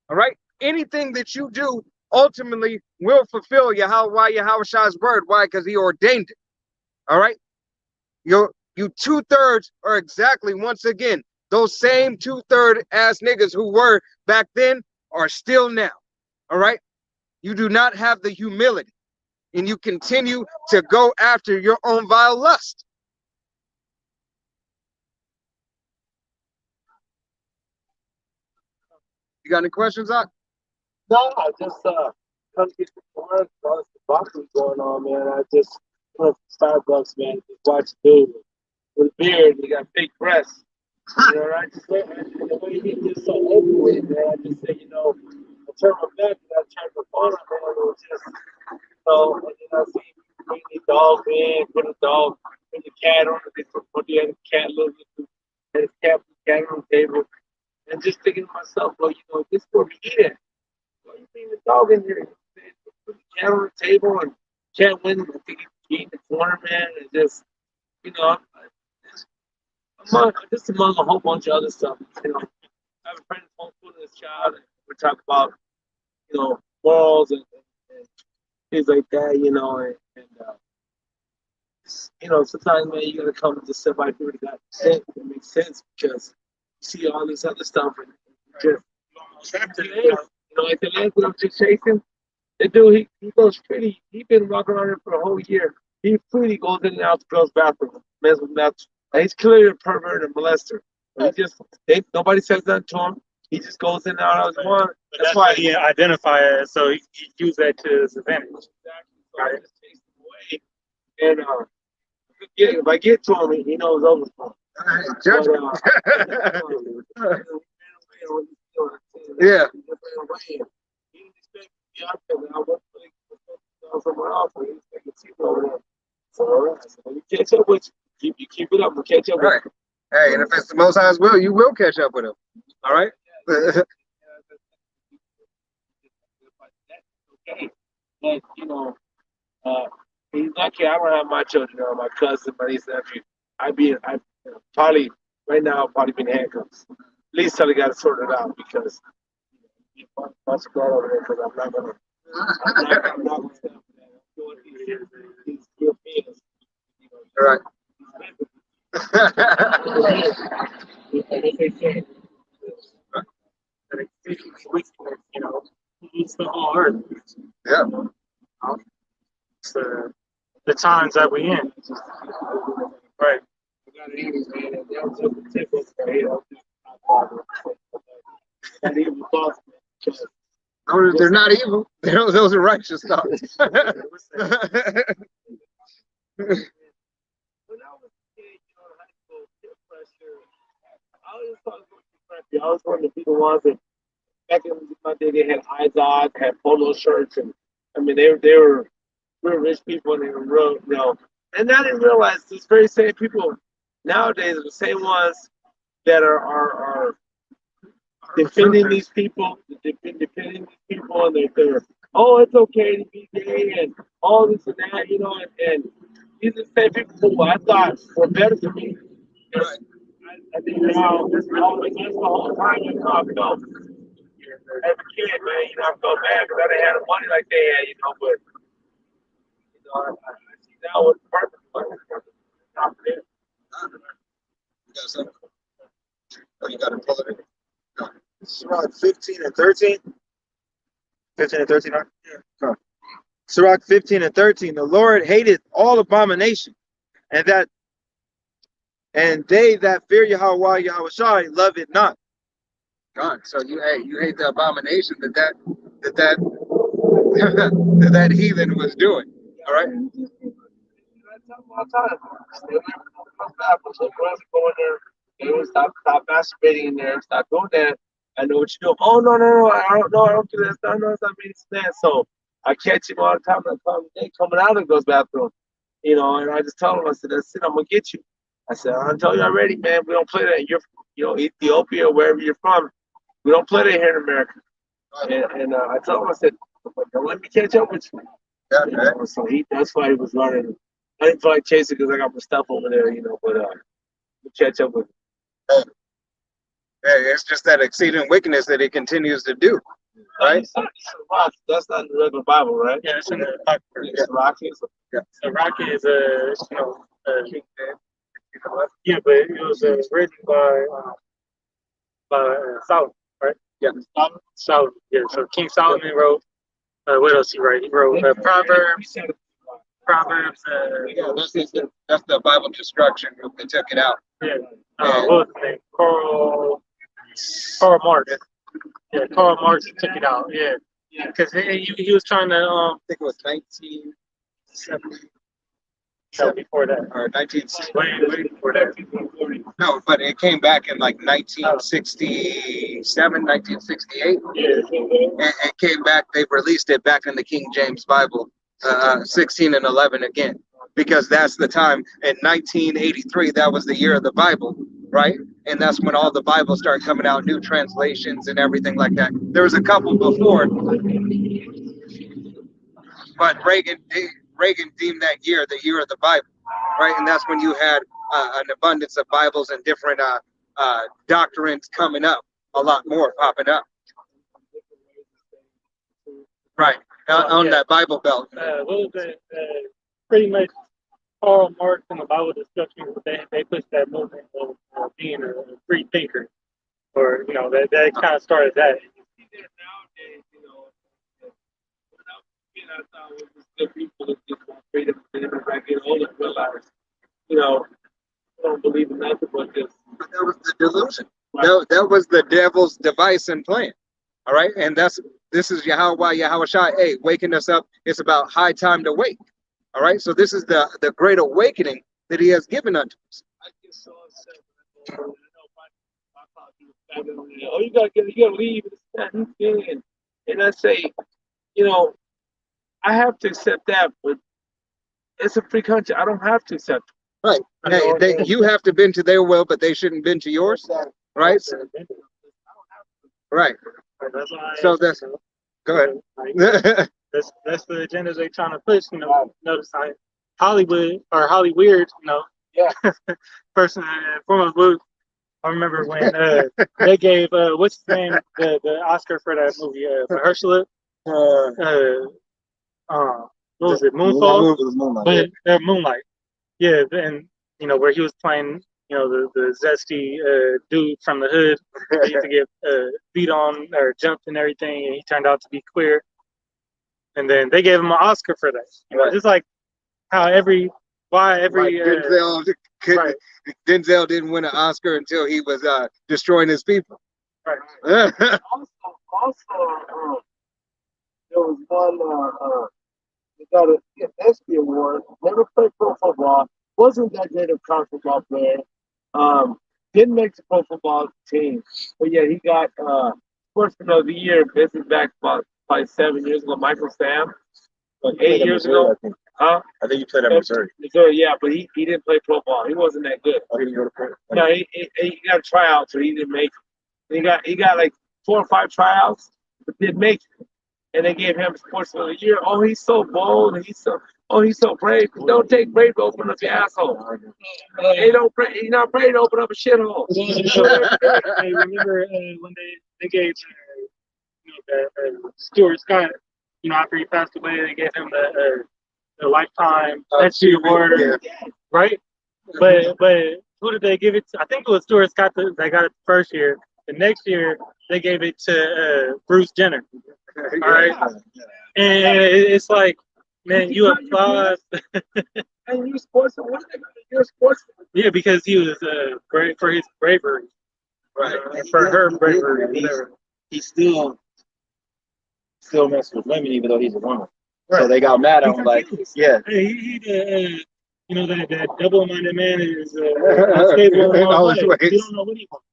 All right. Anything that you do ultimately will fulfill Yahweh Shai's word. Why? Because he ordained it. All right. You 2/3 are exactly, once again, those same 2/3 ass niggas who were back then are still now. All right. You do not have the humility, and you continue to go after your own vile lust. You got any questions, Doc? No, I just come get the word. All this debauchery going on, man. I just went to Starbucks, man. Just watch dude with a beard. He got big breasts. You know, I just went, and the way he just so open with it, man. I just said, I turned my back and I turned the phone on, man. It was just, and then I see him bring the dog in, put the cat on it, put the other cat look at his cat on the table, and just thinking to myself, well, this is where we eat at. You bring the dog in here, put the cat on the table, and cat went and I think he eating the corner, man, and just, just among a whole bunch of other stuff. I have a friend who's homeschooling his child, and we talk about, morals and things like that, and sometimes, man, you gotta come to somebody who really got sense. It makes sense because you see all this other stuff and just today, like the last one I'm just chasing, the dude, he goes pretty. He been walking around here for a whole year. He pretty goes in and out the girls' bathroom, mess with them. He's clearly a pervert and molester. Nobody says nothing to him. He just goes in and out as one. That's why he identify it, so he used that to his advantage. Exactly. So I just chase him away. And if I get to him, he knows over for Yeah. So you catch up with you. Keep it up. We'll catch up with you. Hey, and if it's the Most High's will, you will catch up with him. All right. But he's lucky. I don't have my children or my cousin, my niece, nephew. I probably right now I'll probably be in handcuffs. At least till I got to sort it out because bunch of blood over there because I'm not gonna stand for that. I'm doing these good feelings. All right. It's the whole earth. Yeah. It's the times that we in. Right. They're not evil. Those are righteous thoughts. When I was a kid, high school, peer pressure, I was one of the people ones that back in my day they had Izod, had polo shirts, and I mean they were real rich people and they were real, And I didn't realize these very same people nowadays are the same ones that are defending these people, defending these people, and they're oh, it's okay to be gay and all this and that, and these are the same people who I thought were better than me. Right. I think now that's the whole time I felt as a kid, man, I felt bad because I didn't have the money like they had, but I see now what's perfect. Not for them. You got something? Oh, you got to pull it in. Sirach 15 and 13. 15 and 13. Yeah. Sirach 15 and 13. The Lord hated all abomination, and they that fear Yahweh Yahushai love it not. God, so you hate the abomination that that heathen was doing. All right. They would stop masturbating in there, stop doing that. I know what you do. Oh no, I don't do that. No, it's not me to stand. So I catch him all the time. They coming out of those bathrooms, and I just tell him, I said, I'm gonna get you. I said, I told you already, man, we don't play that. You're Ethiopia or wherever you're from. We don't play that here in America. And I told him, I said, don't let me catch up with you. Yeah, So that's why he was running. I didn't feel like chasing because I got my stuff over there, but we catch up with him. It's just that exceeding wickedness that he continues to do. Right? That's not in the regular Bible, right? Yeah, it's in the Apocrypha. Yeah. Rocky. So Rocky is yeah, but it was written by Solomon, right? Yeah. Solomon. Yeah. So King Solomon wrote. What else he wrote? He wrote Proverbs. Proverbs. Yeah, that's the Bible destruction group that took it out. Yeah. What was his name? Karl Marx. Yeah, Karl Marx took it out. Yeah. Because he was trying to I think it was 1970. No, before that. Or 1960. Way before that. No, but it came back in like 1967, 1968. Yeah. It came back. They released it back in the King James Bible, 16 and 11 again, because that's the time in 1983. That was the year of the Bible, right? And that's when all the Bibles started coming out, new translations and everything like that. There was a couple before, but Reagan deemed that year the year of the Bible, right? And that's when you had an abundance of Bibles and different doctrines coming up, a lot more popping up. Right, on that Bible belt. What was it? Pretty much Karl Marx and the Bible destruction, they pushed that movement of being a free thinker. Or, that kind of started that. I thought it was good people that just want freedom, and then as I get older, realize, I don't believe in nothing but this. But that was the delusion. Right. That was the devil's device and plan. All right, and this is Yahushai, waking us up. It's about high time to wake. All right, so this is the great awakening that he has given unto us. I get so upset. Oh, you gotta leave. And I say, I have to accept that, but it's a free country. I don't have to accept it. Right. You have to bend to their will, but they shouldn't bend to yours. Right? Right. So that's go ahead. That's the agenda they're trying to push. Notice Hollywood or Holly Weird. Yeah. Person and foremost. I remember when they gave what's his name the Oscar for that movie Mahershala. What was it? Moonfall? Moonlight. Yeah, and where he was playing, the zesty dude from the hood. He used to get beat on or jumped and everything, and he turned out to be queer. And then they gave him an Oscar for that. Right. Just like how every Denzel didn't win an Oscar until he was destroying his people. Right. Also, was one. He got an ESPY award. Never played pro football. Wasn't that great of a college football player. Didn't make the pro football team, but yeah, he got Sportsman of the Year. This is back about probably 7 years ago. Michael Sam, like 8 years ago. Huh? I think you played at Missouri. Missouri, yeah, but he didn't play pro ball. He wasn't that good. Oh, he didn't go to pro. No, he got a tryout, so he didn't make it. He got like 4 or 5 tryouts, but didn't make it. And they gave him Sportsman of the Year. Oh, he's so bold, and he's so brave. Don't take brave to open up your asshole. He don't pray. He's not brave to open up a shithole. I remember when they gave Stuart Scott, after he passed away, they gave him the lifetime SG award, right? But who did they give it to? I think it was Stuart Scott that got it the first year. The next year they gave it to Bruce Jenner. All right, and it's like, man, you applaud. And you're sportsman. What are they gonna do? You're a sportsman. Yeah, because he was great for his bravery, Right. for her bravery, whatever. He still messes with women even though he's a woman. Right. So they got mad at him like, yeah. He that double-minded man is unstable in all his ways. He don't know what he wants.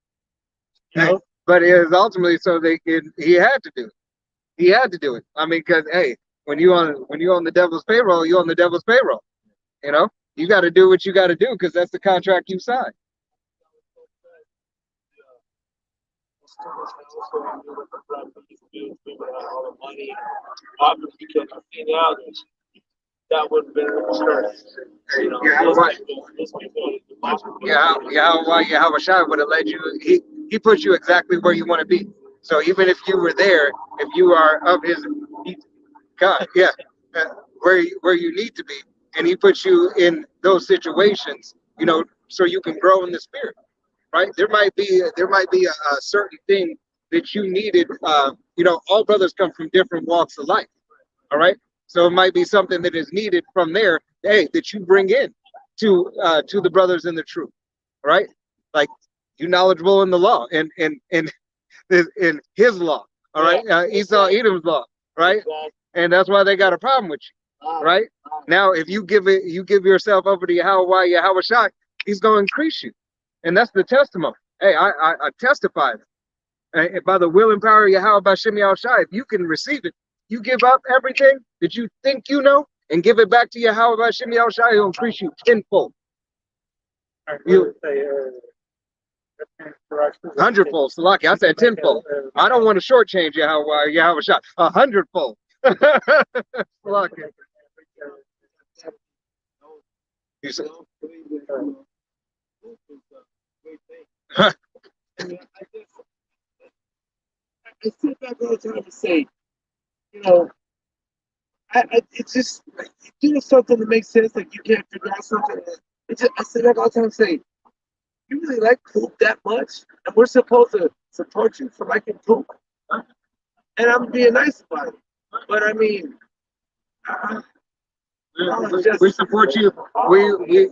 You know? But it was ultimately so he had to do it. He had to do it. I mean, because hey, when you on the devil's payroll, you're on the devil's payroll. You got to do what you got to do because that's the contract you signed. That would have been Yahweh Shai would have led you. He put you exactly where you want to be. So even if you were there, if you are of his God, where you need to be, and he puts you in those situations, so you can grow in the spirit, right? There might be a certain thing that you needed. All brothers come from different walks of life, all right? So it might be something that is needed from there, that you bring in to the brothers in the truth, right? Like you knowledgeable in the law and in his law, all right? Esau, Edom's law, right? And that's why they got a problem with you, right? Now, if you give yourself over to Yahweh Shai, he's going to increase you, and that's the testimony. Hey, I testify by the will and power of Yahweh Bashem Shai. If you can receive it, you give up everything that you think you know and give it back to Yahweh Bashem Shai, he'll increase you tenfold. Hundredfold, Salaki. I said tenfold. I don't want to shortchange Yahweh Shai. 100-fold. Salaki. You said, I sit back all the time and say, it's just you do something that makes sense. Like you can't figure out something. I sit back all the time and say, you really like poop that much, and we're supposed to support you for liking poop. And I'm being nice about it, but I mean, we support you.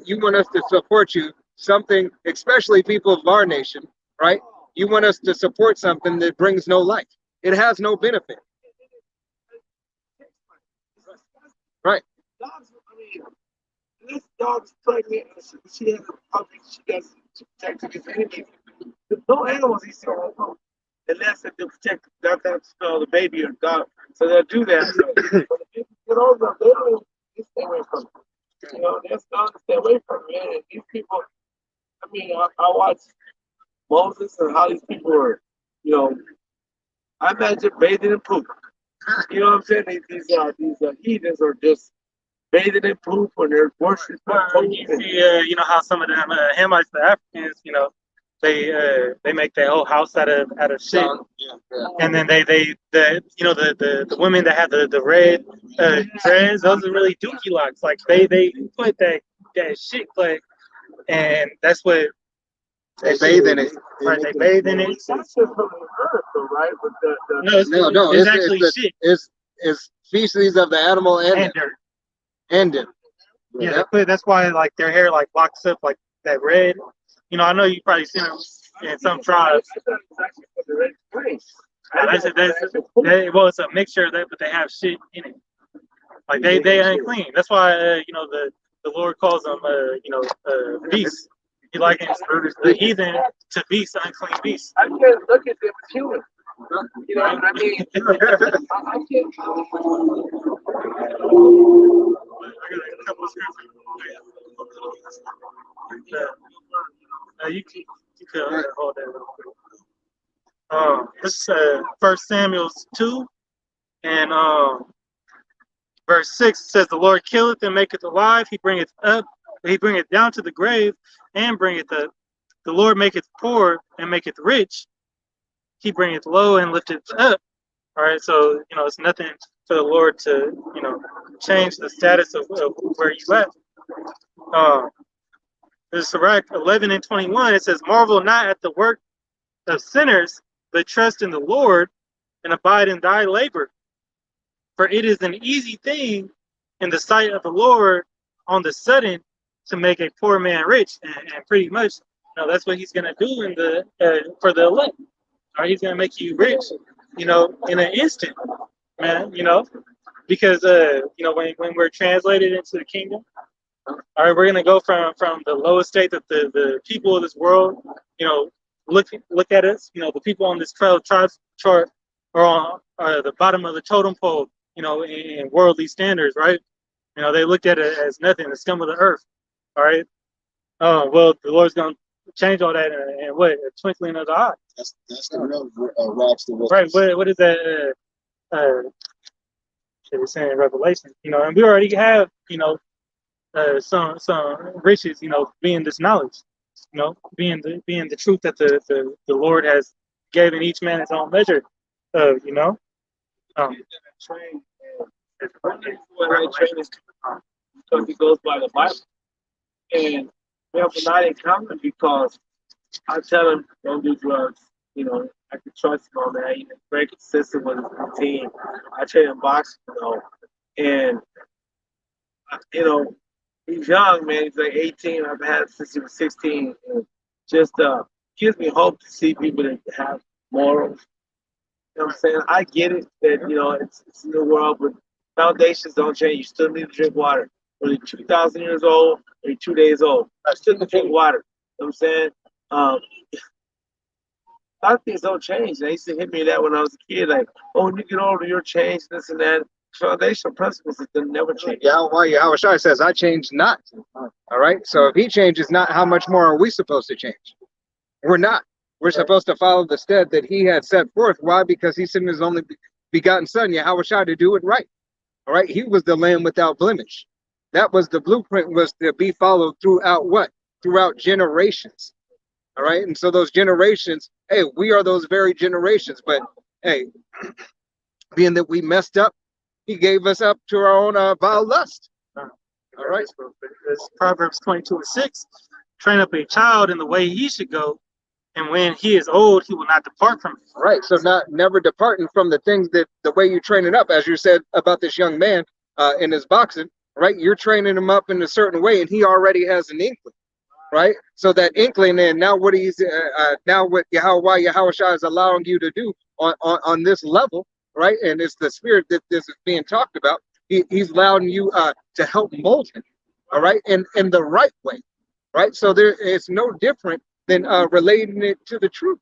You want us to support you. Something, especially people of our nation, right? You want us to support something that brings no life. It has no benefit. Right. Dogs, this dog's pregnant, she has a puppy, she has to protect against anything. There's no animals he saw on home, unless they protect not to smell the baby or dog. So they'll do that. But if people get older, they don't stay away from it. That's not to stay away from it. And these people, I watch Moses and how these people are, I imagine bathing in poop. You know what I'm saying? These heathens are just bathing in poop when they're worshiping. You see, how some of them Hamites, the Africans, they make their whole house out of shit, and then the women that have the red dreads, those are really dookie locks. Like they put that shit like, and that's what they bathe in it. Right, they bathe in it. That's just from the earth, though, right? With No, it's actually shit. It's feces of the animal and dirt. And dirt. Yeah, that's why like their hair like locks up like that red. I know you probably seen them in some tribes. Well, it's a mixture of that, but they have shit in it. Like they unclean. That's why the Lord calls them beasts. He likens the heathen to beasts, unclean beasts. I can't look at them as human. You know what I mean? I can't. I got a couple of scriptures. You can hold that real quick. This is 1 Samuel 2 and verse 6 says, "The Lord killeth and maketh alive; he bringeth down to the grave and bringeth up. The Lord maketh poor and maketh rich; he bringeth low and lifteth up." All right, so it's nothing for the Lord to change the status of where you at. This is Sirach 11:21. It says, "Marvel not at the work of sinners, but trust in the Lord and abide in thy labor. For it is an easy thing in the sight of the Lord on the sudden to make a poor man rich." And pretty much, that's what he's going to do for the elect. All right, he's going to make you rich, in an instant, man, because, when we're translated into the kingdom, all right, we're going to go from the lowest state that the people of this world, look at us, the people on this tribes chart are on the bottom of the totem pole, in worldly standards, right? They looked at it as nothing, the scum of the earth, all right? Well, the Lord's going to change all that in what? A twinkling of the eye. That's the real rags to riches. Right, what is that? Should be saying Revelation, and we already have, some riches, being this knowledge, being the truth that the Lord has given each man his own measure of, Train. Because he goes by the Bible. And we have a lot in common because I tell him don't do drugs. I can trust him on that. He's very consistent with his routine. I train him boxing, and he's young, man. He's like 18. I've had him since he was 16. And just gives me hope to see people that have morals. You know what I'm saying? I get it that, it's a new world, but foundations don't change. You still need to drink water. Whether you're 2,000 years old or you're 2 days old, I still need to drink water. You know what I'm saying? A lot of things don't change. They used to hit me that when I was a kid, like, oh, when you get older, you'll change, this and that. Foundational principles that never change. Yahweh Shai says, I changed not. All right? So if he changes not, how much more are we supposed to change? We're not. We're supposed to follow the stead that he had set forth. Why? Because he sent his only begotten son, Yahweh Shai, to do it right. All right? He was the lamb without blemish. That was the blueprint, was to be followed throughout what? Throughout generations. All right? And so those generations, hey, we are those very generations. But, hey, being that we messed up, he gave us up to our own vile lust. All right? It's Proverbs 22:6. Train up a child in the way he should go, and when he is old, he will not depart from it. Right. So never departing from the things that the way you train it up, as you said about this young man in his boxing, right? You're training him up in a certain way, and he already has an inkling, right? So that inkling, and now what what Yahweh Shai is allowing you to do on this level, right? And it's the spirit that this is being talked about. He's allowing you to help mold him, all right, in the right way, right? So it's no different than relating it to the truth.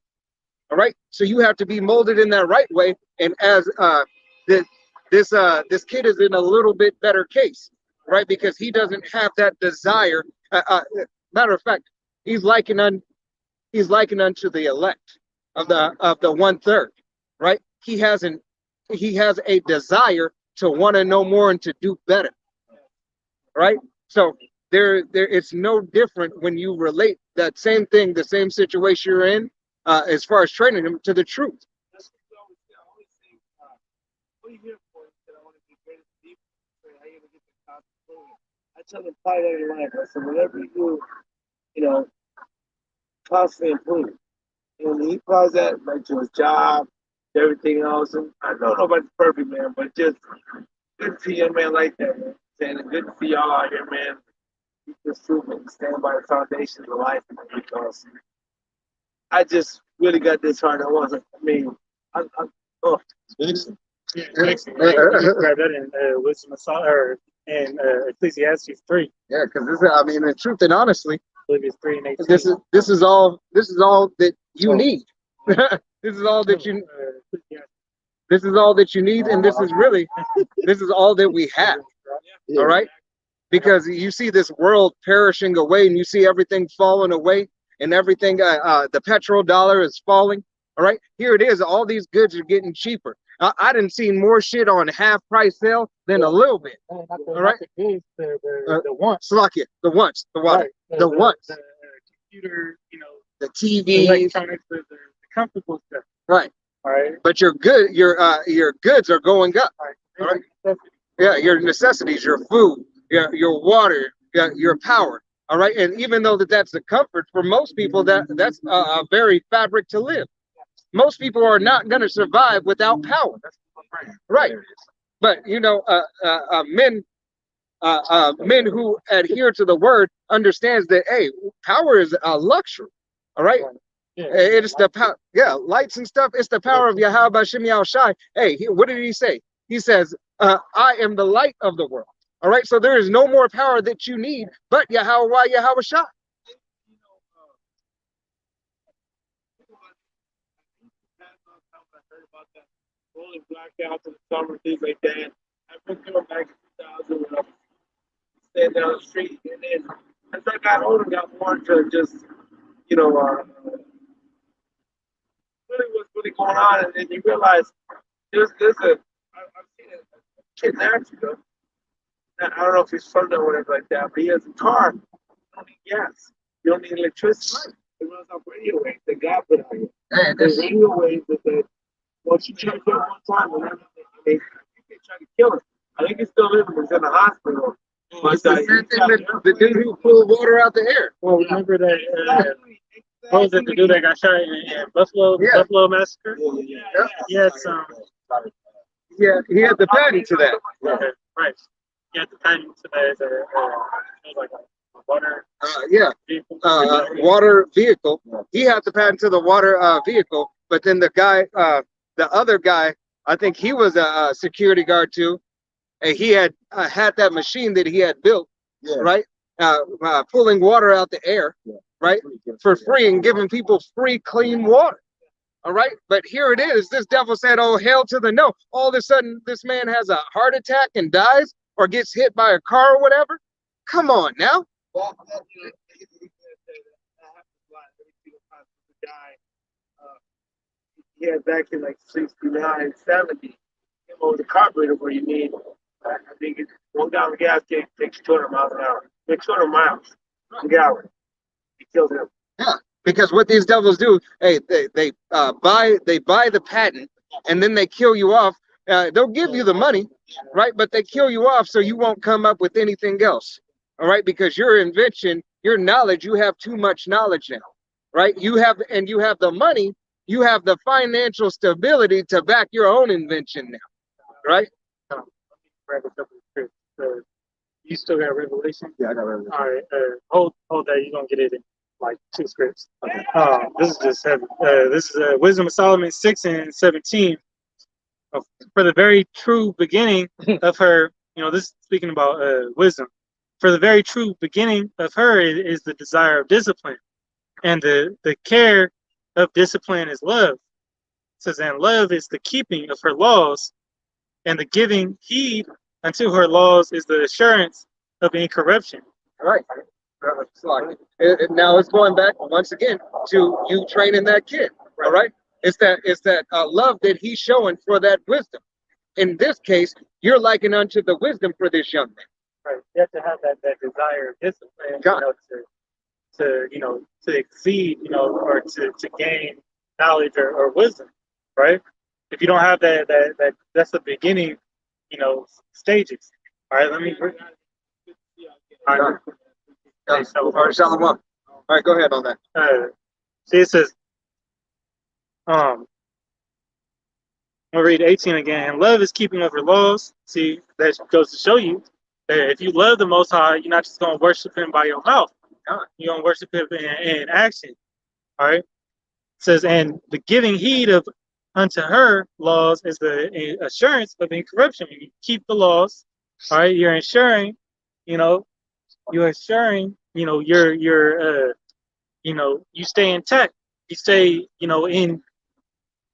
All right. So you have to be molded in that right way. And as this kid is in a little bit better case, right? Because he doesn't have that desire. Matter of fact, he's likened unto the elect of the 1/3, right? He has a desire to want to know more and to do better, right? So it's no different when you relate that same thing, the same situation you're in, as far as training them to the truth. I tell them fight every life. I said, whatever you do, constantly improve. And he applies that like to his job, everything else. And I know nobody's perfect, man, but just good to see a man like that, man. Saying good to see y'all out here, man. Keep this truth and stand by the foundations of life, because I just really got this hard. I mean, Vixen. Yeah, Jackson. You can grab that in Wisdom of Solomon, or in Ecclesiastes 3. Yeah, because this is, I mean, in truth and honestly, I believe it's 3 and 18. this is all that you Oh. need. This is all that you Ecclesiastes. this is all that you need, and this is all that we have. All right, because you see this world perishing away, and you see everything falling away, and everything. The petrodollar is falling. All right, here it is. All these goods are getting cheaper. I didn't see more shit on half price sale than a little bit. All right. The wants. Slovakia, the water, Right. the wants, The computer, the the TV, electronics, the comfortable stuff. right? All right. But your goods are going up. All right. Yeah, your necessities, your food, your water, your power. All right, and even though that's the comfort for most people, that's a very fabric to live. Most people are not going to survive without power. Right. But men who adhere to the word understands that, hey, power is a luxury. All right. Yeah. It is the power. Yeah, lights and stuff. It's the power of Yahweh B'Shem Yahushai. Hey, what did he say? He says, I am the light of the world. All right. So there is no more power that you need but Yahweh Yahushai. Rolling blackouts in the summer, things like that. I've been coming back in 2000 when I was standing down the street, and then as I got older, got more into just, really what's really going on, and then you realize I've seen a kid in Africa. I don't know if he's from there or whatever like that, but he has a car. You don't need gas. You don't need electricity. It runs off radio waves that God put on you. Hey, There's radio waves that once you check it one time, and they try to kill him. I think he's still living. He's in the hospital. But it's the same thing that the dude who pulled water out the air. Well, remember that? What was it? The dude that got shot in Buffalo, the Yeah. Buffalo massacre? Yeah. He had some. Yeah, he had the patent to that. Okay, right. He had the patent to that. It was like a water vehicle. Water vehicle. He had the patent to the water vehicle, but then the other guy, I think he was a security guard too, and he had had that machine that he had built, right? Pulling water out the air, right, for free and giving people free clean water. All right, but here it is. This devil said, "Oh, hell to the no!" All of a sudden, this man has a heart attack and dies, or gets hit by a car or whatever. Come on now. He had back in like 69, 70. Came over the carburetor where you need, I think it's 1 gallon of gas takes 200 miles an hour. Takes 200 miles a gallon. He killed him. Yeah, because what these devils do, hey, they buy the patent and then they kill you off. They'll give you the money, right? But they kill you off so you won't come up with anything else. All right, because your invention, your knowledge, you have too much knowledge now, right? You have the money, you have the financial stability to back your own invention now, right? Grab a couple of scripts. You still got Revelation? Yeah, I got Revelation. All right, hold that. You're gonna get it in like 2 scripts. Okay. This is just heavy. This is Wisdom of Solomon 6 and 17. For the very true beginning of her, this is speaking about wisdom. For the very true beginning of her is the desire of discipline, and the care of discipline is love. It says, and love is the keeping of her laws, and the giving heed unto her laws is the assurance of incorruption. All right. Now it's going back once again to you training that kid. All right. It's that love that he's showing for that wisdom. In this case, you're likened unto the wisdom for this young man. Right. You have to have that desire of discipline, God. to exceed, or to gain knowledge or wisdom, right? If you don't have that's the beginning, stages. All right, let me. All right. All right, Shalom. All right, go ahead on that. See, it says, I'll read 18 again. And love is keeping of her laws. See, that goes to show you that if you love the Most High, you're not just going to worship Him by your mouth. You're going to worship Him in action. All right. It says, and the giving heed unto her laws is the assurance of incorruption. When you keep the laws, all right, you're ensuring, you know, you're assuring, you stay intact. You stay, in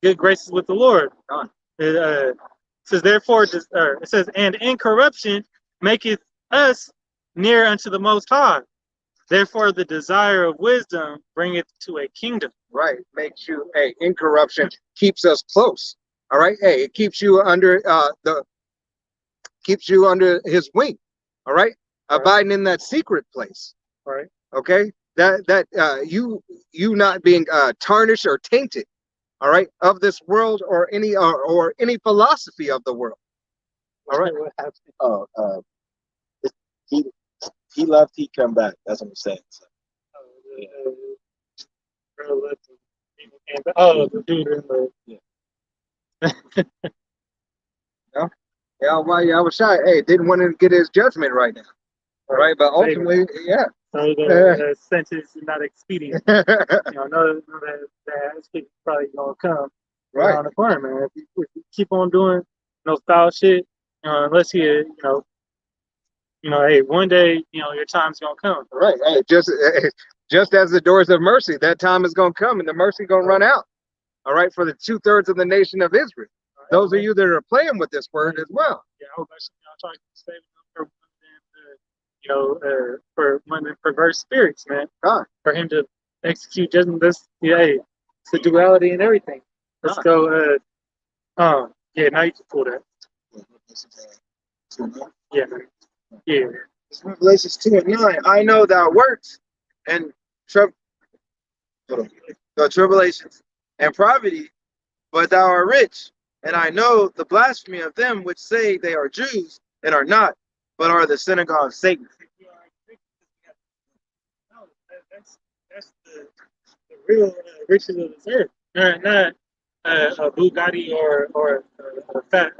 good graces with the Lord. It says, therefore, it says, and incorruption maketh us near unto the Most High. Therefore, the desire of wisdom bringeth to a kingdom. Right. Makes you, hey, incorruption keeps us close. All right. Hey, it keeps you under keeps you under his wing. All right. Right. Abiding in that secret place. Right. Okay. You not being tarnished or tainted, all right, of this world or any philosophy of the world. All right. What happened? Oh, he he left. He come back. That's what I'm saying. So, The dude in the Yeah, well, yeah, I was shy. Hey, didn't want to get his judgment right now. All right, but ultimately, yeah. so the sentence is not expedient. Know that shit probably gonna come Right. around the corner, man. If you keep on doing foul shit, unless you hey, one day your time's gonna come. Right. Hey, just as the doors of mercy, that time is going to come and the mercy going to run out. All right, for the 2/3 of the nation of Israel. Those of you that are playing with this word as well. Yeah, I was trying to save them for women perverse spirits, man. God. For him to execute judgment. This, it's the duality and everything. Let's go. Yeah, now you can pull that. Yeah, man. Yeah. It's Revelations 2:9. I know thou works and the tribulations and poverty, but thou art rich. And I know the blasphemy of them which say they are Jews and are not, but are the synagogue of Satan. That's the real riches of this earth. Not a Bugatti or a fat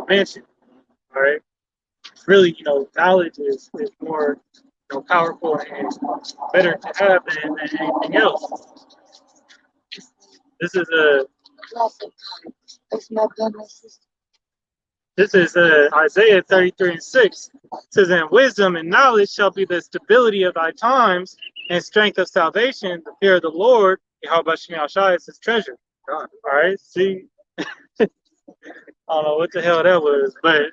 mansion. All right. Really, knowledge is more powerful and better to have than anything else. This is Isaiah 33:6. It says, and wisdom and knowledge shall be the stability of thy times, and strength of salvation, the fear of the Lord, Yahweh Shem Shai is his treasure. All right, see, I don't know what the hell that was, but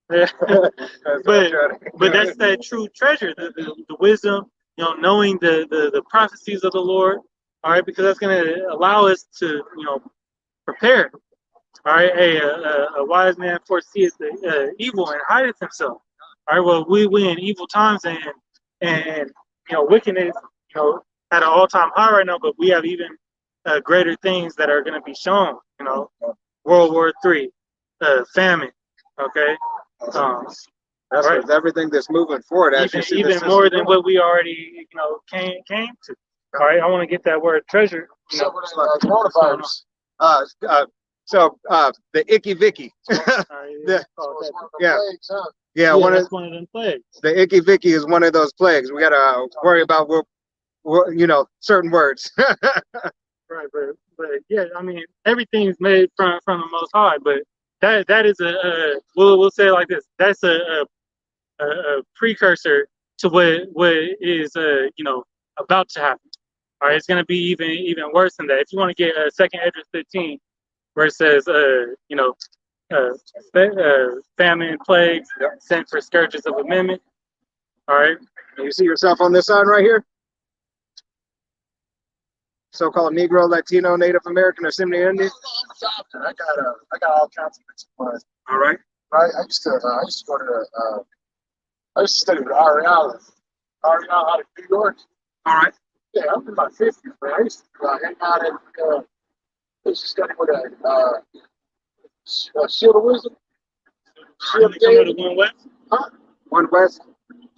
but that's that true treasure, the wisdom, knowing the prophecies of the Lord. All right, because that's going to allow us to prepare. All right, a wise man foreseeth the evil and hideth himself. All right, well, we in evil times and wickedness, at an all-time high right now, but we have even greater things that are going to be shown. World War III, famine. Okay, That's right. with everything that's moving forward. Even more than what we already came to. All right, I want to get that word treasure. Coronavirus. The Icky Vicky. Yeah, one of them plagues. The Icky Vicky is one of those plagues. We gotta worry about certain words. Right, but yeah, I mean everything's made from the Most High, but that is we'll say it like this. That's a precursor to what is about to happen. All right, it's gonna be even worse than that. If you want to get 2nd Esdras 15, where it says famine, plagues, sent for scourges of amendment. All right. You see yourself on this side right here? So-called Negro, Latino, Native American, or Seminole Indian? I got all kinds of supplies. All right. I used to go to I used to study with Ariana out of New York. All right. Yeah, I'm in my 50s, man. I used to hang out at I used to study with Shield of Wisdom. Shield of David. One West? Huh? One West?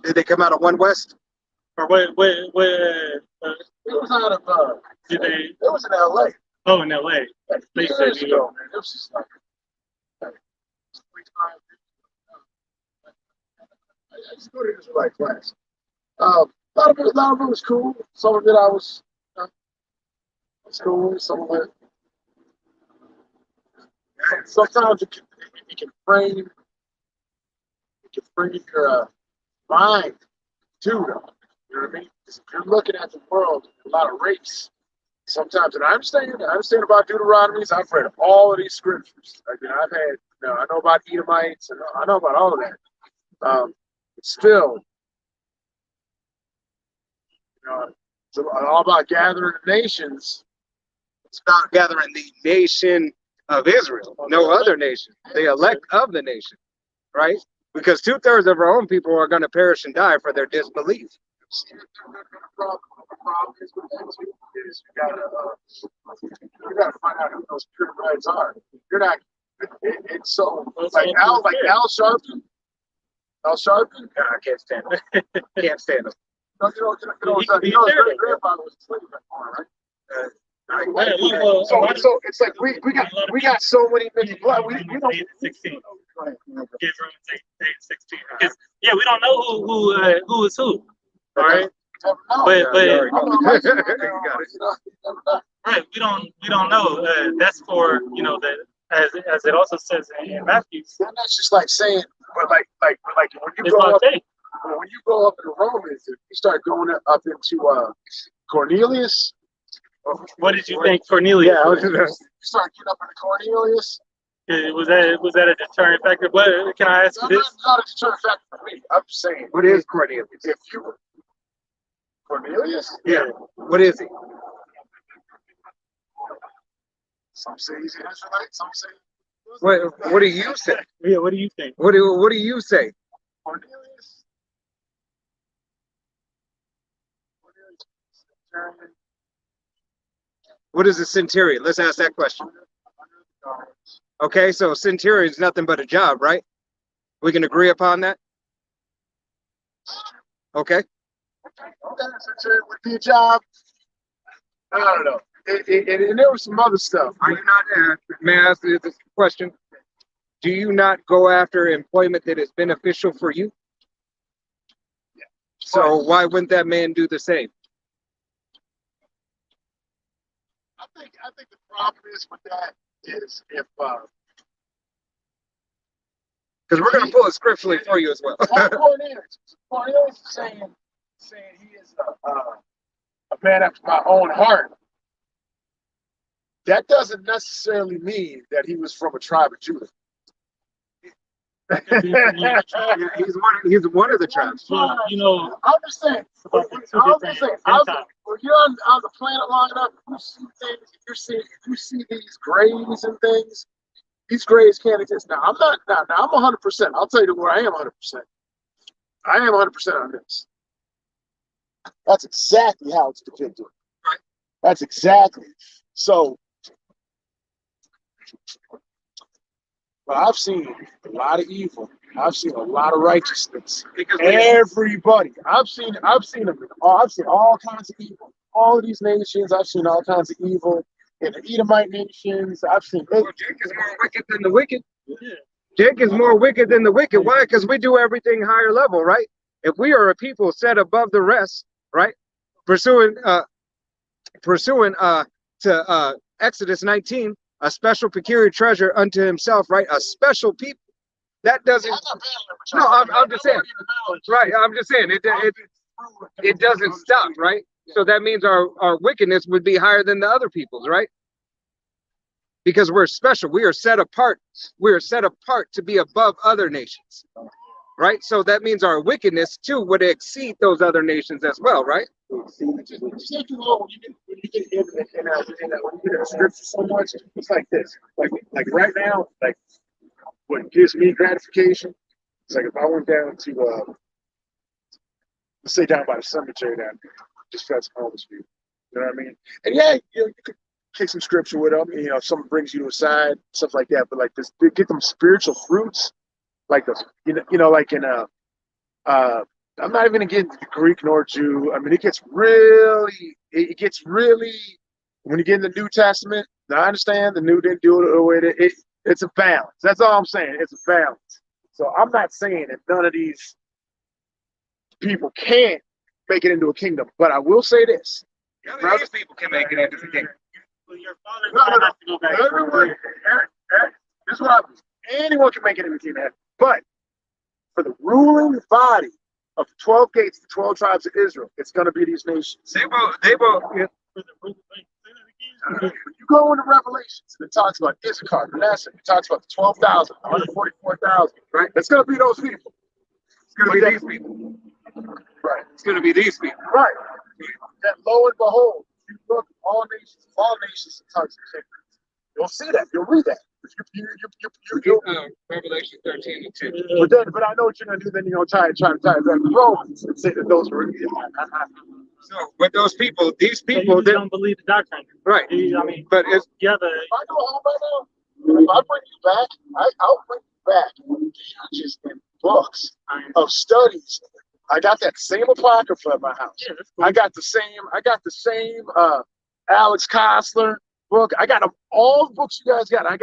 Did they come out of One West? Or what it was out of did they? It was in LA. Oh, in LA. They said Years ago, man. It was just like I just go to this right class. A lot of it was cool. Some of it I was it's cool. Some of it sometimes it can frame your mind too, though. You know what I mean? 'Cause if you're looking at the world, a lot of race. Sometimes, and I understand about Deuteronomies. I've read all of these scriptures. I mean, I've had, I know about Edomites, and I know about all of that. Still, it's all about gathering the nations. It's about gathering the nation of Israel, no other nation, the elect of the nation, right? Because 2/3 of our own people are going to perish and die for their disbelief. The problem is with that too is you gotta find out who those purebreds are. You're not. It's so like Al Sharpton. Al Sharpton. I can't stand them. Can't stand them. His grandfather was a slave owner, right? So it's like we got so many million blood. We don't. 16. Give Romans 8:16. Because we don't know who is who. All right. But right, we don't know. That's for that as it also says in Matthew. And that's just like saying, but like when you go up in the Romans, if you start going up into Cornelius. What did you think, Cornelius? Yeah, you start getting up into Cornelius. Was that a deterrent factor? What can I ask you this? Not a deterrent factor for me. I'm just saying. What is Cornelius? If you Cornelius? Yeah. What is he? Some say he's an Israelite. Some say. What do you say? Yeah. What do you think? What do you say? Cornelius. What is a centurion? Let's ask that question. Okay, so centurion is nothing but a job, right? We can agree upon that? Okay. Centurion would be a job. I don't know. And there was some other stuff. Are you not, may I ask you this question? Do you not go after employment that is beneficial for you? Yeah. So why wouldn't that man do the same? I think the problem is with that is if because we're going to pull it scripturally for you as well. Cornelius is saying he is a man after my own heart. That doesn't necessarily mean that he was from a tribe of Judah. He's one of the tribes. Well, I'm just saying. When you're on the planet long enough, you see things. You see these grays and things. These grays can't exist. Now I'm not. Now I'm 100%. I'll tell you where I am 100%. I am 100% on this. That's exactly how it's depicted. Right. That's exactly. So, but I've seen a lot of evil. I've seen a lot of righteousness. Everybody. I've seen them. I've seen all kinds of evil. All of these nations, I've seen all kinds of evil. In the Edomite nations, I've seen. Well, Jake is more wicked than the wicked. Yeah. Jake is more wicked than the wicked. Why? Because we do everything higher level, right? If we are a people set above the rest, right? Pursuing to Exodus 19, a special peculiar treasure unto himself, right? A special people. That doesn't. No, I'm just saying. Right, I'm just saying it doesn't stop, right? So that means our wickedness would be higher than the other people's, right? Because we're special. We are set apart. We are set apart to be above other nations, right? So that means our wickedness too would exceed those other nations as well, right? When you get in the scripture so much, it's like this. Like right now, like what gives me gratification is like if I went down to let's say down by the cemetery down there, just fed some homeless people. You know what I mean? And yeah, you could kick some scripture with them. If someone brings you to a side, stuff like that. But like this, get them spiritual fruits, like those. Like in I'm not even gonna get into Greek nor Jew. I mean, it gets really when you get in the New Testament. Now I understand the New didn't do it with it. It's a balance. That's all I'm saying. It's a balance. So I'm not saying that none of these people can't make it into a kingdom, but I will say this: these people can make it into the kingdom. Your father has to go back. This is what I believe. Anyone can make it into heaven. But for the ruling body of the 12 gates, the 12 tribes of Israel, it's going to be these nations. They will, yeah. When you go into Revelations, it talks about Issachar, Manasseh, it talks about the 12,000, 144,000, right? It's going to be those people. It's going to be these people. Right. It's going to be these people. Right. And lo and behold, you look, all nations in tongues and kingdoms. You'll see that. You'll read that. Revelation 13 and 10. But I know what you're going to do. Then you're going to try to tie it back to Romans and say that those were. So, but those people, these So you people, just don't believe the doctrine. right? I mean, But it's you have a If I go home right now, if I bring you back, I'll bring you back pages and books of studies. I got that same apocrypha at my house. yeah, that's cool. I got the same Alex Kostler book. I got them, all the books you guys got. I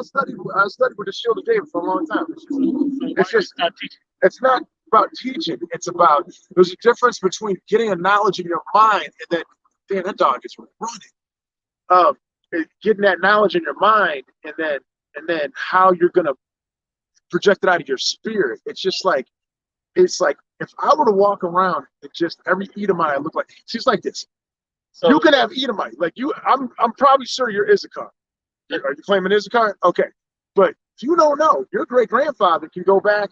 studied with the Shield of David for a long time. It's just not teaching. it's not about teaching. It's about there's a difference between getting a knowledge in your mind and then damn, that dog is running. Getting that knowledge in your mind and then how you're gonna project it out of your spirit. It's like if I were to walk around and just every Edomite look like she's like this. So You can have Edomite. Like you, I'm probably sure you're Issachar. Are you claiming Issachar? Okay. But you don't know. Your great grandfather can go back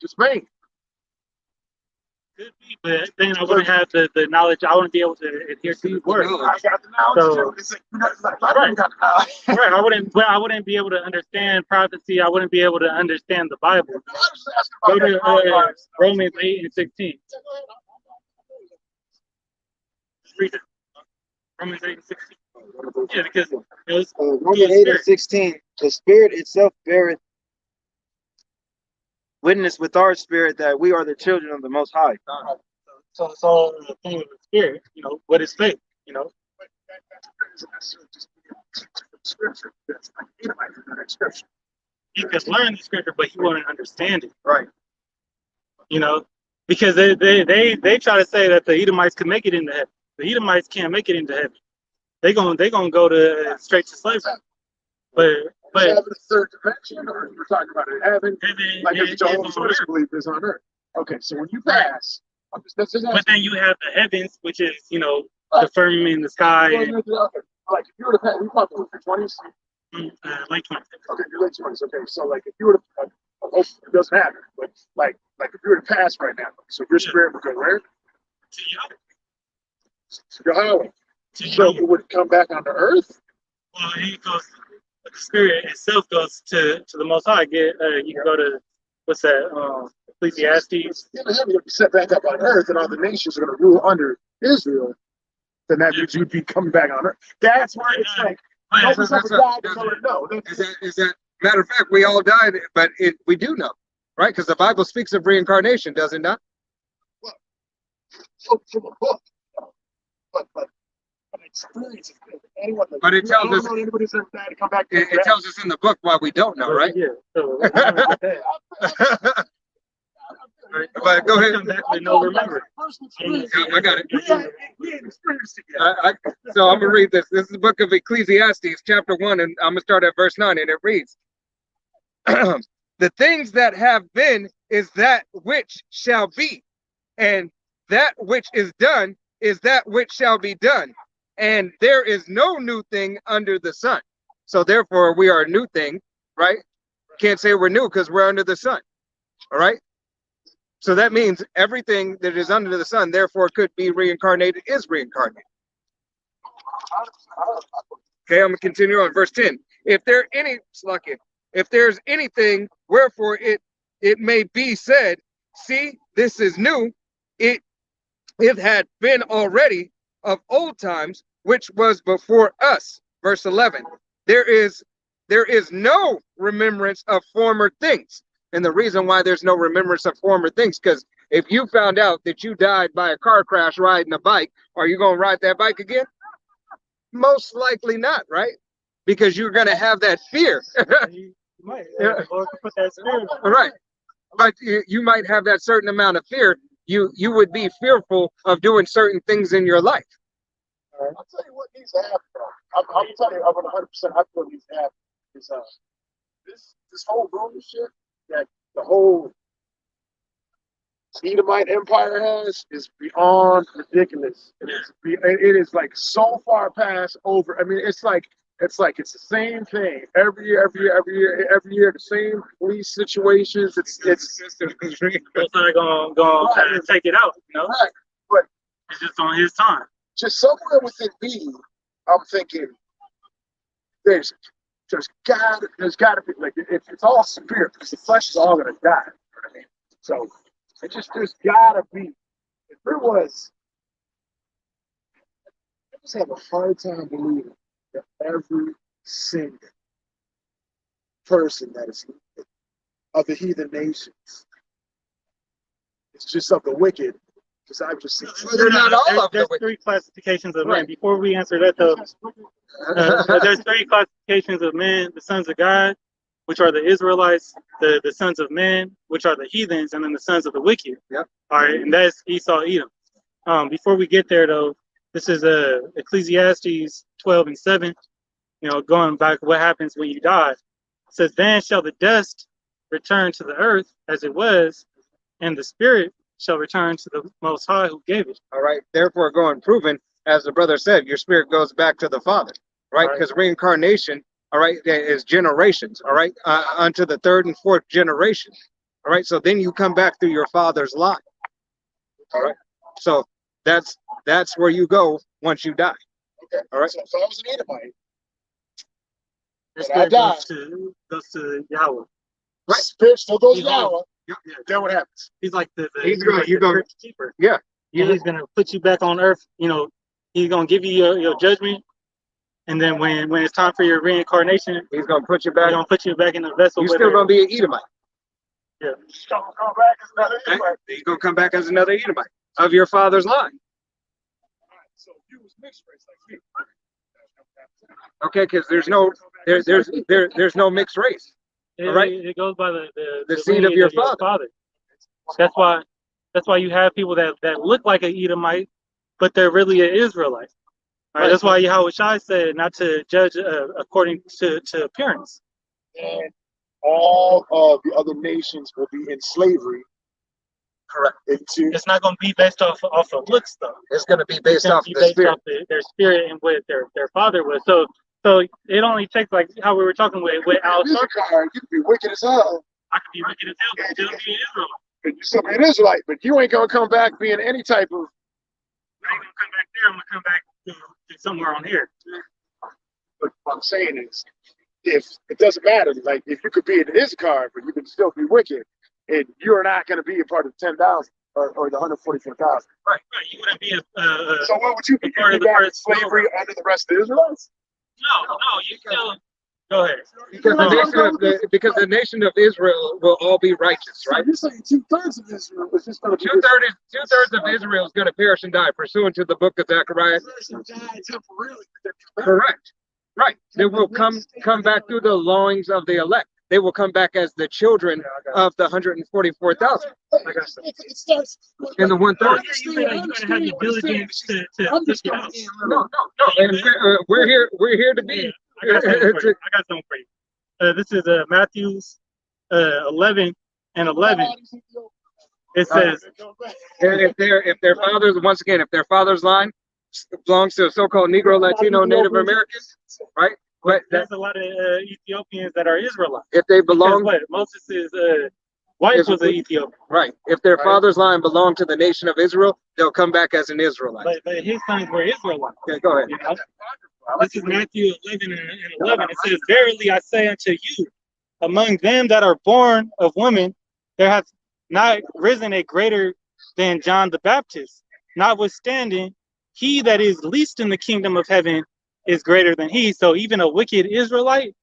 to Spain. could be, but then I wouldn't have the knowledge. I wouldn't be able to adhere to the word. I got the knowledge So- too. It's like, I got the knowledge. Right. I wouldn't be able to understand prophecy. I wouldn't be able to understand the Bible. I was just asking Go about to that. Romans 8 and 16. Read it. Romans 8 and 16. Yeah, because it was Romans Yeah, 8 and spirit. 16, the Spirit itself beareth witness with our spirit that we are the children of the Most High. so the thing with the spirit, what is faith? Scripture. That's like Edomite in that scripture. He could learn the scripture, but he wouldn't understand it. right. Because they try to say that the Edomites could make it into heaven. The Edomites can't make it into heaven. They gonna go to straight to slavery. But Having a third dimension, or we're talking about it having, like if Jehovah's Witness belief is on earth. Okay, so when you pass, that's just but then you have the heavens, which is the firmament in the sky, like if you were to pass, we talked about your 20s. late 20s. Okay, your late 20s. Okay, so like if you were to, it doesn't happen, but like if you were to pass right now, so your spirit would go where? To Yahweh. To Yahweh. To So Yahweh. it would come back onto earth. Well, he goes. The spirit itself goes to the Most High. You can go to what's that? Ecclesiastes. In heaven, you'll be set back up on earth, and all the nations are going to rule under Israel. Then that means you'd be coming back on earth. That's where it's like, That's no, not- no. Is that matter of fact? We all died, but we do know, right? Because the Bible speaks of reincarnation, does it not? From a book. But an experience. Anyone that, But it tells I don't us- know anybody's ever died to come back. It tells us in the book why we don't know, right? Yeah. So, But go ahead. Come back with no remembrance. Yeah, I got it. We had experienced it yet. So I'm gonna read this. This is the book of Ecclesiastes, chapter 1, and I'm gonna start at verse 9, and it reads: "The things that have been is that which shall be, and that which is done is that which shall be done, and there is no new thing under the sun." So therefore, we are a new thing, right? Can't say we're new because we're under the sun. All right. So that means everything that is under the sun, therefore, could be reincarnated, is reincarnated. Okay, I'm gonna continue on verse 10. If there's anything, wherefore it may be said, see, this is new, it had been already of old times, which was before us. Verse 11. There is no remembrance of former things. And the reason why there's no remembrance of former things, because if you found out that you died by a car crash riding a bike, are you going to ride that bike again? Most likely not, right? Because you're going to have that fear. You might. Lord could put that spirit on. Right. But you might have that certain amount of fear. You would be fearful of doing certain things in your life. I'll tell you what needs to happen, bro. I'm telling you, I'm 100%. I feel needs to happen. this whole Roman shit that the whole Edomite Empire has is beyond ridiculous. It is like so far past over. I mean, it's like it's the same thing every year, the same police situations. It's It's not gonna take it out, you know. right, but It's just on his time. just somewhere within me, I'm thinking there's gotta be like it's all spirit because the flesh is all gonna die. You know what I mean? So there's gotta be. If there was, I just have a hard time believing that every single person that is of the heathen nations is just of the wicked. Because I've just seen. Well, they're not all of There's the three classifications of men. Right. Before we answer that, though, there's three classifications of men: the sons of God, which are the Israelites; the sons of men, which are the heathens; and then the sons of the wicked. Yep. All right, and that's Esau, Edom. Before we get there, though, this is Ecclesiastes 12:7. You know, going back, what happens when you die? It says, "Then shall the dust return to the earth as it was, and the spirit shall return to the Most High who gave it." All right. Therefore, going proven, as the brother said, your spirit goes back to the Father, right? Right. Because reincarnation, all right, is generations, all right, unto the third and fourth generation, all right. So then you come back through your father's line, all right. So that's where you go once you die. Okay. All right. So I was an Edomite. Their But I spirit died. goes to Yahweh. Right. Spirit still goes He's Yahweh. Yeah. Then what happens? He's like He's gonna- the crypt keeper. Yeah. And he's gonna put you back on earth. You know, he's gonna give you your judgment, and then when it's time for your reincarnation, He's gonna put you he's back. gonna put you back in the vessel. You're still gonna be an Edomite. Yeah. Still gonna come back as another Right? Edomite. You're gonna come back as another Edomite of your father's line. Alright, so you was mixed race like me. Okay, because there's no no mixed race. It, All right. it goes by the seed of lineage your father. That's why you have people that look like an Edomite, but they're really an Israelite. All right. That's why Yahweh Shai said not to judge according to appearance. And all of the other nations will be in slavery. Correct. It's not going to be based off of looks, though. It's gonna be It's based going off to be the based spirit. off their spirit and what their father was. So it only takes, like how we were talking with Al This Sharpton. car, you can be wicked as hell. I could be wicked as hell, but still be an Israelite. And you still be an Israelite, but you ain't gonna come back being any type of. I ain't gonna come back there. I'm gonna come back to somewhere on here. But what I'm saying is, if it doesn't matter, like if you could be in his car, but you can still be wicked, and you're not gonna be a part of the 10,000 or the 144,000. Right. You wouldn't be So what would you be? part You'd of be the back in first slavery under the rest of the Israelites? No, you still go ahead. Because the nation of Israel will all be righteous, right? So you're saying 2/3 of Israel is just gonna be Two-thirds of Israel is going to perish and die, pursuant to the book of Zechariah. die temporarily. Correct. Right. They will come back through the loins of the elect. They will come back as the children of the 144,000 It starts in the 1/3. You gotta have the diligence to I'm just figure going out. No. And we're here to be. I got something for you. This is Matthew's 11:11. It says, If their fathers, once again, if their father's line belongs to a so-called Negro, Latino, Native Americans, right? But there's a lot of Ethiopians that are Israelites. if they Because belong, what? Moses' wife was an Ethiopian. right? If their father's line belonged to the nation of Israel, they'll come back as an Israelite. But his sons were Israelites. Okay, go ahead. You know? This is Matthew 11:11. It says, "Verily I say unto you, among them that are born of women, there hath not risen a greater than John the Baptist. Notwithstanding, he that is least in the kingdom of heaven is greater than he." So even a wicked Israelite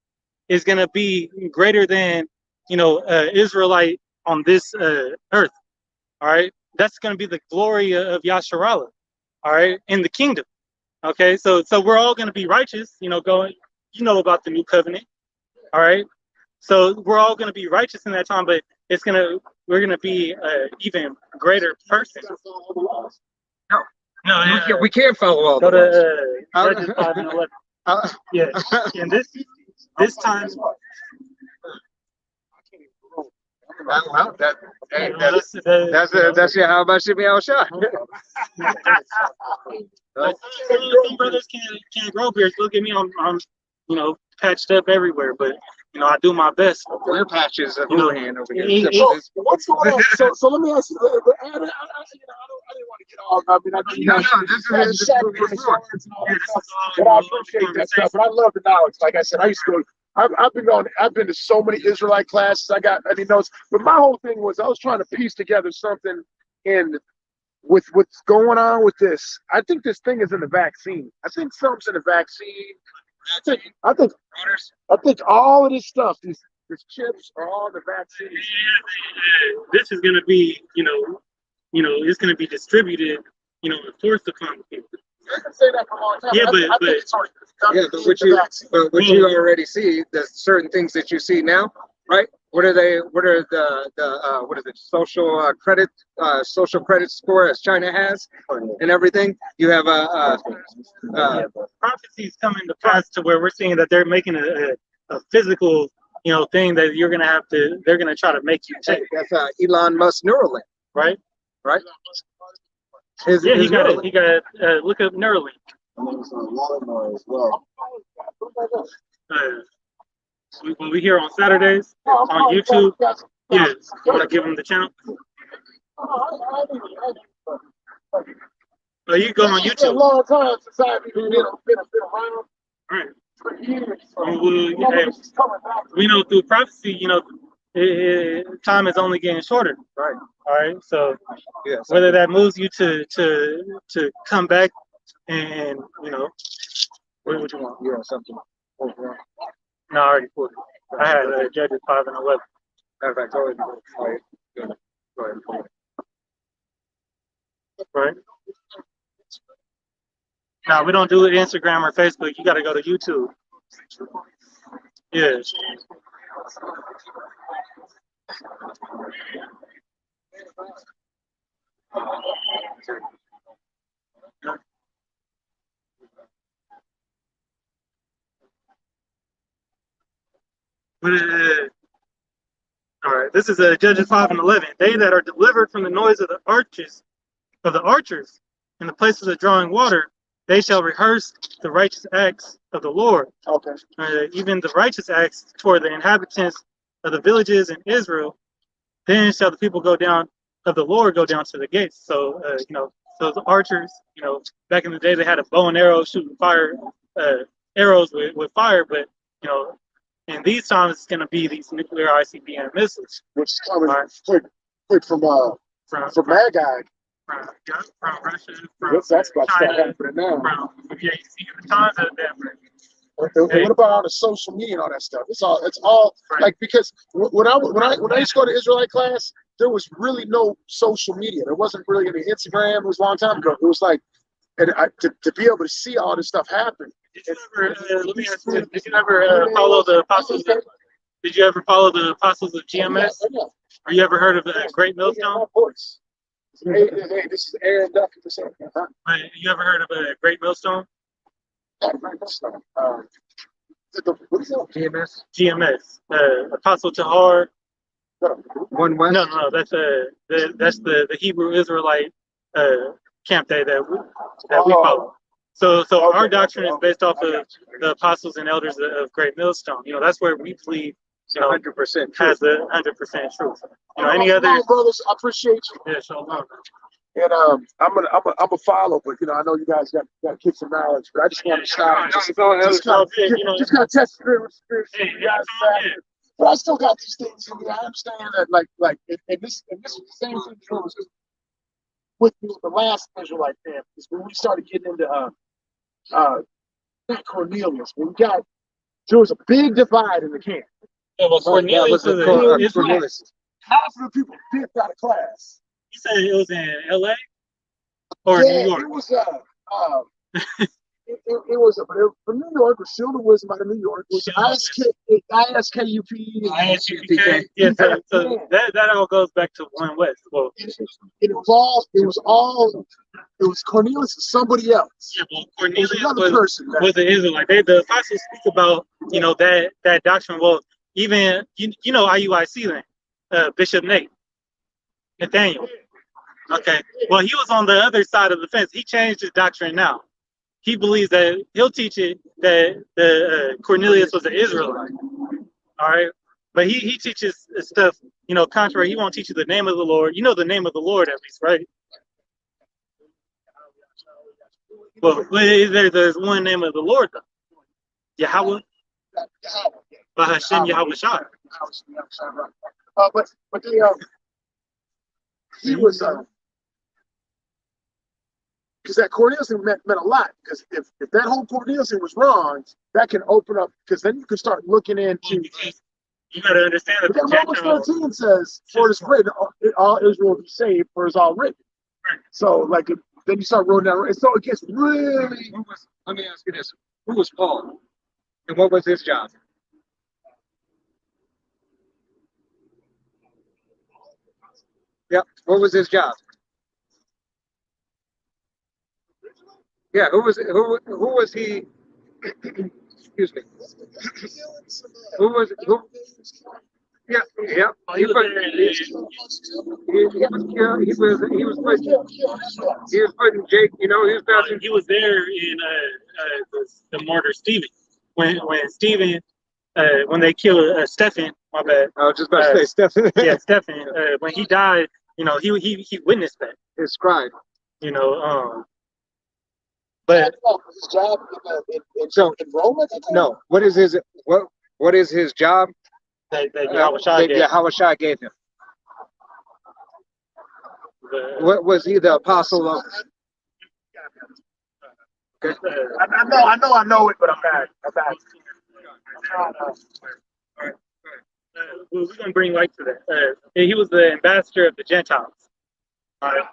is going to be greater than, Israelite on this earth. All right. That's going to be the glory of Yasharallah. All right. In the kingdom. Okay. So we're all going to be righteous, going, about the new covenant. All right. So we're all going to be righteous in that time, but we're going to be even greater person. No, We can't follow all go the laws. to Judges 5:11. Yeah. And this time, Well, You know, that's how about Shimmy Al Shah. like, some brothers can't grow beards. Look at me, I'm you know, patched up everywhere, but you know, I do my best. We're patches of You know, hand over here. So what's going on? So let me ask you. I didn't want to get all. I mean, I know you No, guys. no, this is This is but I appreciate that stuff. But I love the knowledge. Like I said, I used to go. I've been to so many Israelite classes. I got any notes. But my whole thing was I was trying to piece together something in with what's going on with this. I think this thing is in the vaccine. I think something's in the vaccine. I think all of this stuff, these chips are all in the vaccine. This is gonna be, you know, it's gonna be distributed, you know, and forced upon people. I can say that for a long time. Yeah, I think but it's already But what you already see, the certain things that you see now, right? What are the what is it, social credit score as China has and everything? You have prophecies coming to pass to where we're seeing that they're making a physical, you know, thing that they're gonna try to make you take, that's Elon Musk Neuralink, right? right? Yeah, he got it. He got look up Neuralink. When we here on Saturdays on YouTube, yeah, I'm gonna give him the channel. Oh, you go on It's been a YouTube. long time since I've been around. Right. For years. We know through prophecy, you know, time is only getting shorter. Right. All right. So Yes. whether that moves you to come back and you know, what would you want? Yeah, something. No, I already pulled it. I had Judges 5 and 11. Matter of fact, go ahead and play it. Go ahead and play it. Right. Now we don't do it Instagram or Facebook. You got to go to YouTube. Yes. But, all right. This is Judges 5 and 11. They that are delivered from the noise of the archers in the places of drawing water, they shall rehearse the righteous acts of the Lord. Okay. Even the righteous acts toward the inhabitants of the villages in Israel. Then shall the people of the Lord go down to the gates. So, you know, those archers, you know, back in the day, they had a bow and arrow shooting fire, arrows with fire. But, you know, in these times, it's going to be these nuclear ICBM missiles. Which is coming Right. from From Magi. From Russia, from That's about to start China, happening now. yeah, you see the times of that. And what about all the social media and all that stuff? It's all Right. like, because when I used to go to Israelite class, there was really no social media. There wasn't really any Instagram. It was a long time ago. It was like, and to be able to see all this stuff happen. Did you ever, let me ask you, did you ever follow the apostles? Did you ever follow the apostles of GMS? Or you ever heard of the Great Millstone? Hey, this is Aaron Duffy for saying You ever heard of a Great Millstone? GMS. GMS. Apostle Tahar. One West. No, that's the Hebrew Israelite camp that we follow. So our doctrine is based off of the apostles and elders of Great Millstone. You know, that's where we believe, you know, 100% has the 100% truth. You know, any other brothers, I appreciate you. yeah, so And I'm a follow, but you know, I know you guys got to kick some knowledge, but I just want to stop. Just kind of test the spirits. But I still got these things in me. I understand that, like, and this is the same thing true with the last Israelite family. Is when we started getting into Cornelius, there was a big divide in the camp. yeah, well, Cornelius was Cornelius. Half of the people dipped out of class. You said it was in LA or New York? It was it was for New York. It was still the wisdom out of New York. It was ISKUP. ISUPK. Yeah, so that all goes back to One West. Well, It was Cornelius and somebody else. yeah, well, It was Cornelius another person. was an Israelite. The apostles speak about, you know, that doctrine. Well, even you know IUIC then. Bishop Nathaniel. Okay. Well, he was on the other side of the fence. He changed his doctrine now. He believes that he'll teach it that Cornelius was an Israelite. All right. But he teaches stuff, contrary. He won't teach you the name of the Lord. You know the name of the Lord at least, right? Well, there's one name of the Lord, though. Yahweh. Bahashem Yahweh Shai. But he was because that Cornelius meant a lot. Because if that whole Cornelius was wrong, that can open up. Because then you can start looking into. You got to understand that the Romans Gentiles. 13 says, "For it is written, all Israel will be saved, for it's all written." So, then you start rolling down, and so it gets really. Let me ask you this: who was Paul, and what was his job? Yep. What was his job? Yeah. Who was he? Excuse me. Who? Yeah. Yeah. He was putting Jake. He was passing. He was there in the martyr Stephen when Stephen when they killed Stephen. My bad. I was just about to say Stephen. Yeah, Stephen. When he died, he witnessed that. His scribe. But his job in Romans. No. What is his job? That Yahweh Shai gave. Yahweh Shai gave him. What was he the apostle of? Okay. I know it, but I'm bad. We're going to bring light to that. He was the ambassador of the Gentiles. All right.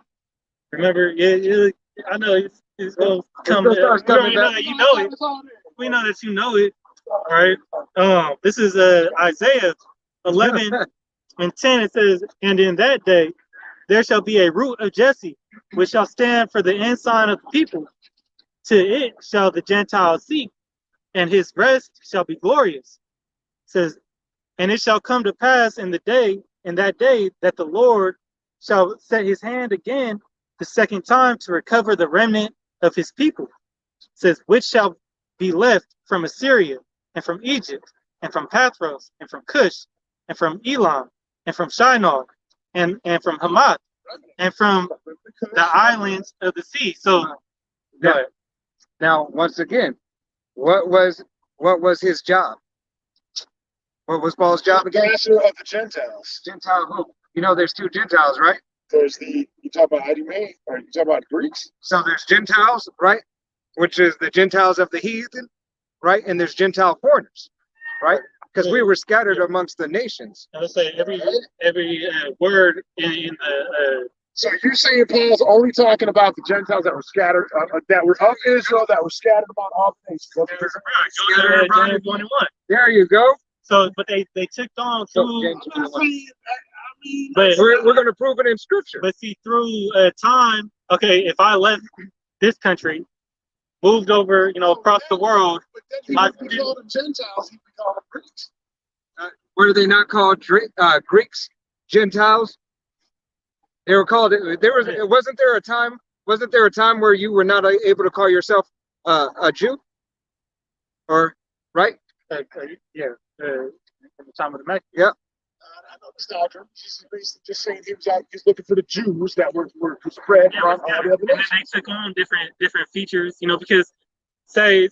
Remember, I know it's going to come. We know that you know it. We know that you know it. All right. This is Isaiah 11 and 10. It says, "And in that day there shall be a root of Jesse, which shall stand for the ensign of the people. To it shall the Gentiles seek, and his rest shall be glorious." It says, "And it shall come to pass in that day, that the Lord shall set his hand again the second time to recover the remnant of his people." It says, "Which shall be left from Assyria, and from Egypt, and from Pathros, and from Cush, and from Elam, and from Shinar, and from Hamath, and from the islands of the sea." So, now once again, what was his job? What was Paul's job again? Ambassador of the Gentiles. Gentile who? There's two Gentiles, right? There's you talk about Idumea, or you talk about Greeks? So there's Gentiles, right? Which is the Gentiles of the heathen, right? And there's Gentile foreigners, right? Because we were scattered amongst the nations. let's say every word in the So you're saying Paul's only talking about the Gentiles that were scattered, that were of Israel, that were scattered about all the nations? Go to Genesis 1:1. There you go. So, but they took on through. But We're going to prove it in Scripture. But see, through time, okay, if I left this country, moved over, across the world, But then he would be called them Gentiles, he'd be called them Greeks. Were they not called Greeks, Gentiles? They were called. Wasn't there a time where you were not able to call yourself a Jew? Or right? Yeah, from the time of the Mecca. Yeah. I know this doctrine. Jesus is basically just saying he's looking for the Jews that were spread around all the other and then nations. they took on different features, because say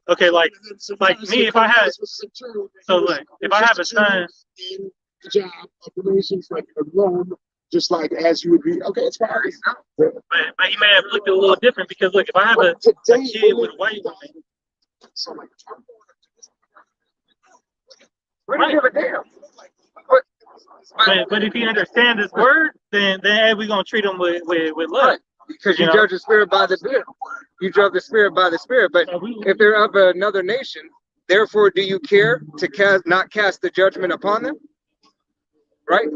okay, like me, if I had if I have a son in the job of the nations, like Rome, just like as you would be, okay, it's fine. but he may have looked a little different, because look, if I have a kid with a white woman, So like, We don't give a damn. but if he understands this word, then we're gonna treat him with love. Right. Because you judge the spirit by the spirit. You judge the spirit by the spirit. But if they're of another nation, therefore, do you care to not cast the judgment upon them? Right?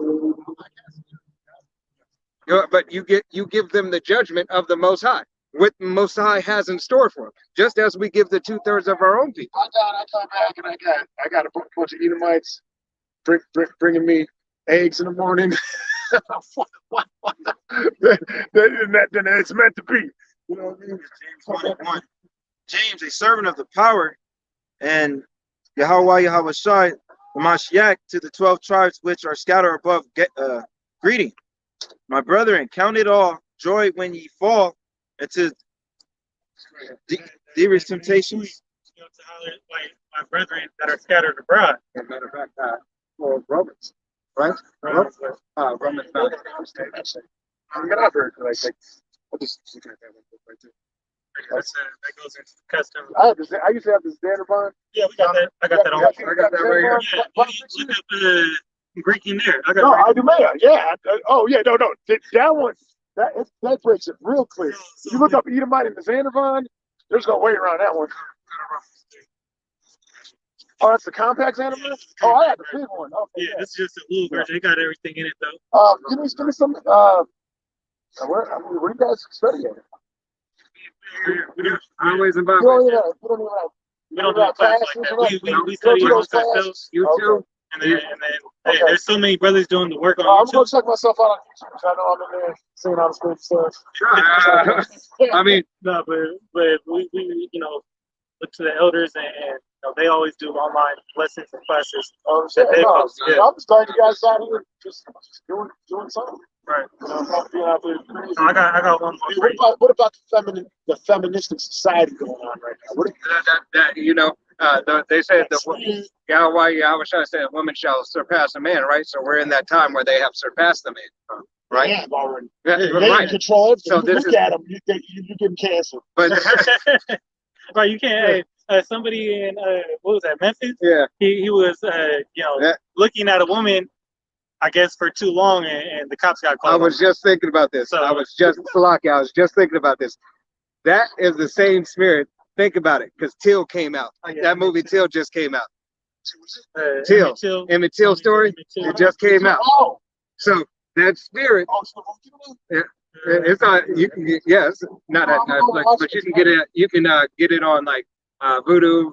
But you give them the judgment of the Most High. What the Most High has in store for them, just as we give the 2/3 of our own people. I come back and I got a bunch of Edomites bringing me eggs in the morning. Then it's meant to be. You know what I mean? James 1:1. James, a servant of the power, and Yahweh Yahushai, the Mashiach, to the 12 tribes which are scattered above, greeting. My brethren, count it all joy when ye fall into diverse temptations. You know, to holler like my brethren that are scattered abroad. As a matter of fact, well, Romans, right? Right? Romans 9. I mean, I've heard like I'll just look at that one right there. That goes into the custom. I used to have this Xandervan. Yeah, we got that. I got that on. I got that right here. Yeah, look up Greek in there. I got No, it right Idumea. Yeah. Oh, yeah. No. That one. That breaks it real clear. You look up Edomite and the Xandervan. There's no way around that one. Oh, that's the compact Xandervan. Oh, I had the big one. Okay, Yeah, this is just a little version. It got everything in it though. Give me some. Where you guys studying? Always in You Bible. don't even have. You don't even have. We don't do a class like that. We study amongst ourselves. YouTube. And then hey, there's so many brothers doing the work on I'm gonna YouTube. check myself out on YouTube because I know I'm in there seeing all the good stuff. I mean, No, but we you know look to the elders and you know, they always do online lessons and classes. Shit, They no, post, yeah. I'm just glad you guys out here just doing something. Right. You know, not being out there crazy. So I got one more. Hey, what about the feministic society going on right now? What that you know, they said the Yahweh said a woman shall surpass a man, right? So we're in that time where they have surpassed the man, right? They have already. Yeah, They right. control everything. So You this look is- at them, you're getting canceled. But Right, you can't. Somebody in what was that, Memphis? yeah, He was you know Yeah. looking at a woman, I guess for too long, and the cops got I called. was just thinking about this. So- I was just thinking about this. That is the same spirit. Think about it, because Till came out. Oh, yeah. That movie Till just came out. Till. Emmett Till story. It just came out. Oh, So that spirit, it's not. Yes, not at Netflix, but you can get it. You can get it on like Voodoo,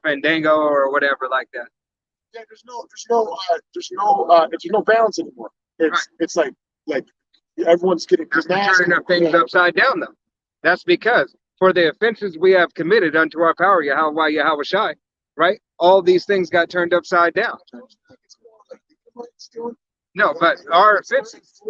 Fandango, or whatever like that. yeah, there's no balance anymore. It's like everyone's getting That's the turning of things upside down, though. That's because for the offenses we have committed unto our power, Yahweh Shai, right? All these things got turned upside down. No, but our offenses.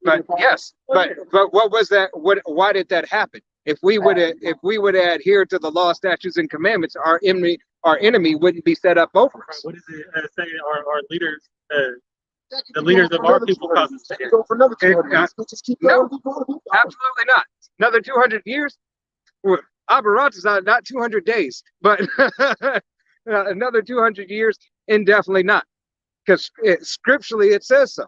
But yes, but what was that? Why did that happen? If we would adhere to the law, statutes, and commandments, our enemy wouldn't be set up over us. What is it saying? Our leaders, the leaders of our people, cause us to Go for another 200 Yeah. years. Just keep No. going, keep going, keep going. Absolutely not. Another 200 years? Abarat is not 200 days, but another 200 years, indefinitely not. Because scripturally it says so.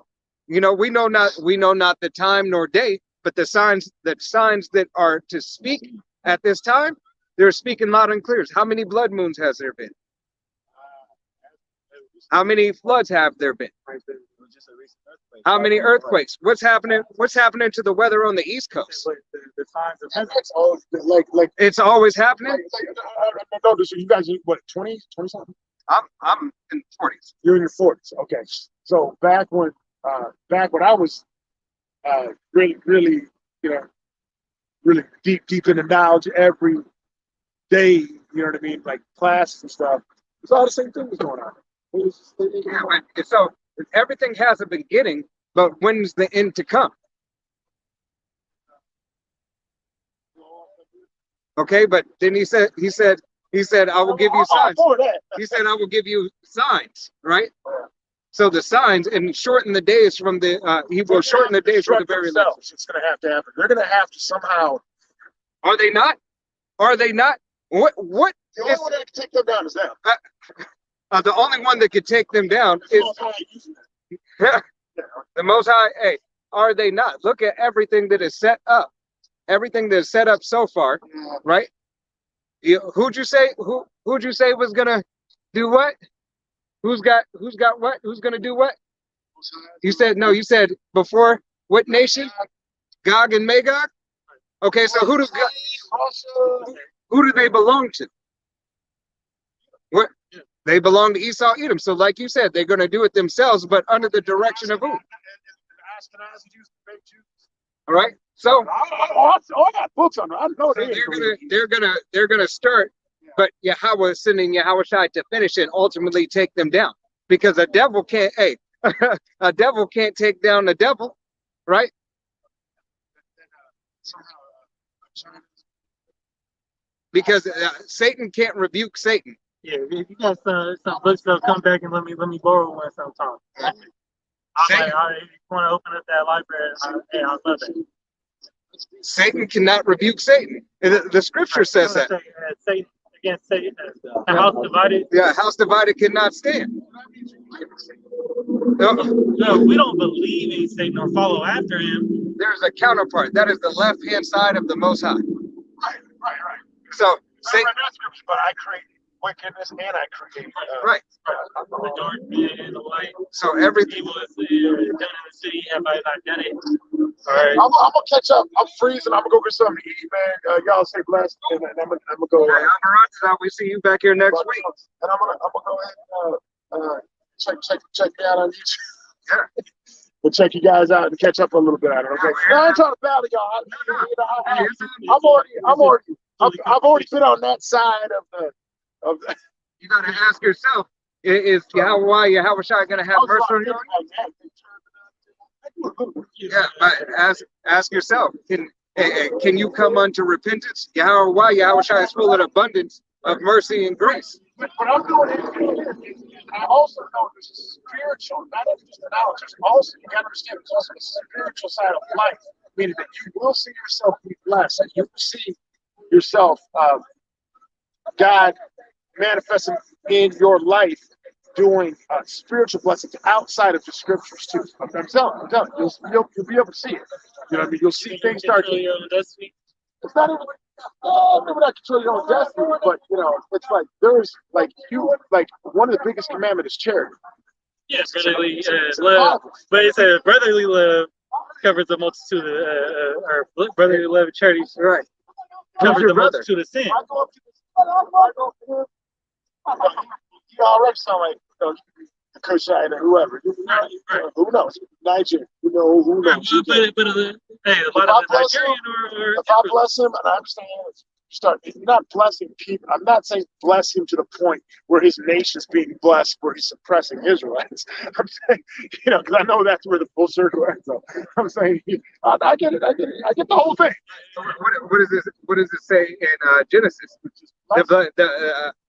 You know, we know not the time nor day, but the signs that are to speak at this time, they're speaking loud and clear. How many blood moons has there been? How many floods have there been? How many earthquakes? What's happening to the weather on the East Coast? the signs of heaven. That's all, like, It's always happening. no, so you guys, what, 20 something? I'm in the 40s. You're in your 40s. Okay. So back when I was really, you know, really deep in the knowledge every day, you know what I mean? Like classes and stuff. It's all the same thing was going on. Yeah, but so everything has a beginning, but when's the end to come? Okay, but then he said, I will give you signs. He said, I will give you signs, right? So the signs and shorten the days from the, he will shorten the days from the very last. It's going to have to happen. They're going to have to somehow. Are they not? Are they not? What The only one that can take them down is them. the only one that could take them down is the Most High. Hey, are they not? Look at everything that is set up. Everything that is set up so far, right? Who'd you say was gonna do what? Who's got what? Who's gonna do what? You said no. You said before what nation? Gog and Magog. Okay, so who do they belong to? What? They belong to Esau, Edom. So, like you said, they're going to do it themselves, but under the direction of who? Ashkenazis used to fake Jews. All right. So I got books on it. I know so they're gonna start, but Yahweh is sending Yahweh Shai to finish and ultimately take them down. Because a devil can't, hey, a devil can't take down the devil, right? Because Satan can't rebuke Satan. Yeah, if you got some books, though, come back and let me borrow one sometime. Satan, If you want to open up that library, I love it. Satan cannot rebuke Satan. The scripture says that. Satan against Satan, a house divided. Yeah, a house divided cannot stand. No, No, we don't believe in Satan or follow after him. there's a counterpart. That is the left-hand side of the Most High. Right. So Satan, But I create wickedness and I create. right. The dark and the light. So everything. Evil is done in the city. Have I not done it? All right. I'm gonna catch up. I'm freezing. I'm gonna go get something to eat, man. Y'all stay blessed, and I'm gonna go. Alvarado, we see you back here next week. And I'm gonna go ahead and check me out on YouTube. Yeah. We'll check you guys out and catch up a little bit on it. Okay. I ain't trying to battle y'all. I've already been on that side of the. You gotta ask yourself: is Yahweh Shai gonna have mercy on you? Yeah, but ask yourself: can you come unto repentance? Yahweh Shai is full of abundance of mercy and grace. But I'm doing it. I also know there's a spiritual, not just a knowledge. There's also, you got to understand, there's also a spiritual side of life, meaning that you will see yourself be blessed, and you will see yourself, God manifesting in your life, doing spiritual blessings outside of the scriptures too. I'm telling you, you'll be able to see it. You know what I mean? You'll see things start. It's not even. Maybe not control your own destiny, but it's like there's like one of the biggest commandments is charity. Yes, brotherly love, but it's a brotherly love covers a multitude of, or brotherly love and charity, right? Covers a multitude of sin. I go up to this. You already sound like the Cushite or whoever. Who knows? Niger. Who knows? But hey, a lot of the Nigerian or if I bless him, and I understand you're not blessing people. I'm not saying bless him to the point where his nation's being blessed, where he's suppressing Israelites. I'm saying, because I know that's where the full circle ends up. I'm saying, I get it. I get the whole thing. What does this? What does it say in Genesis?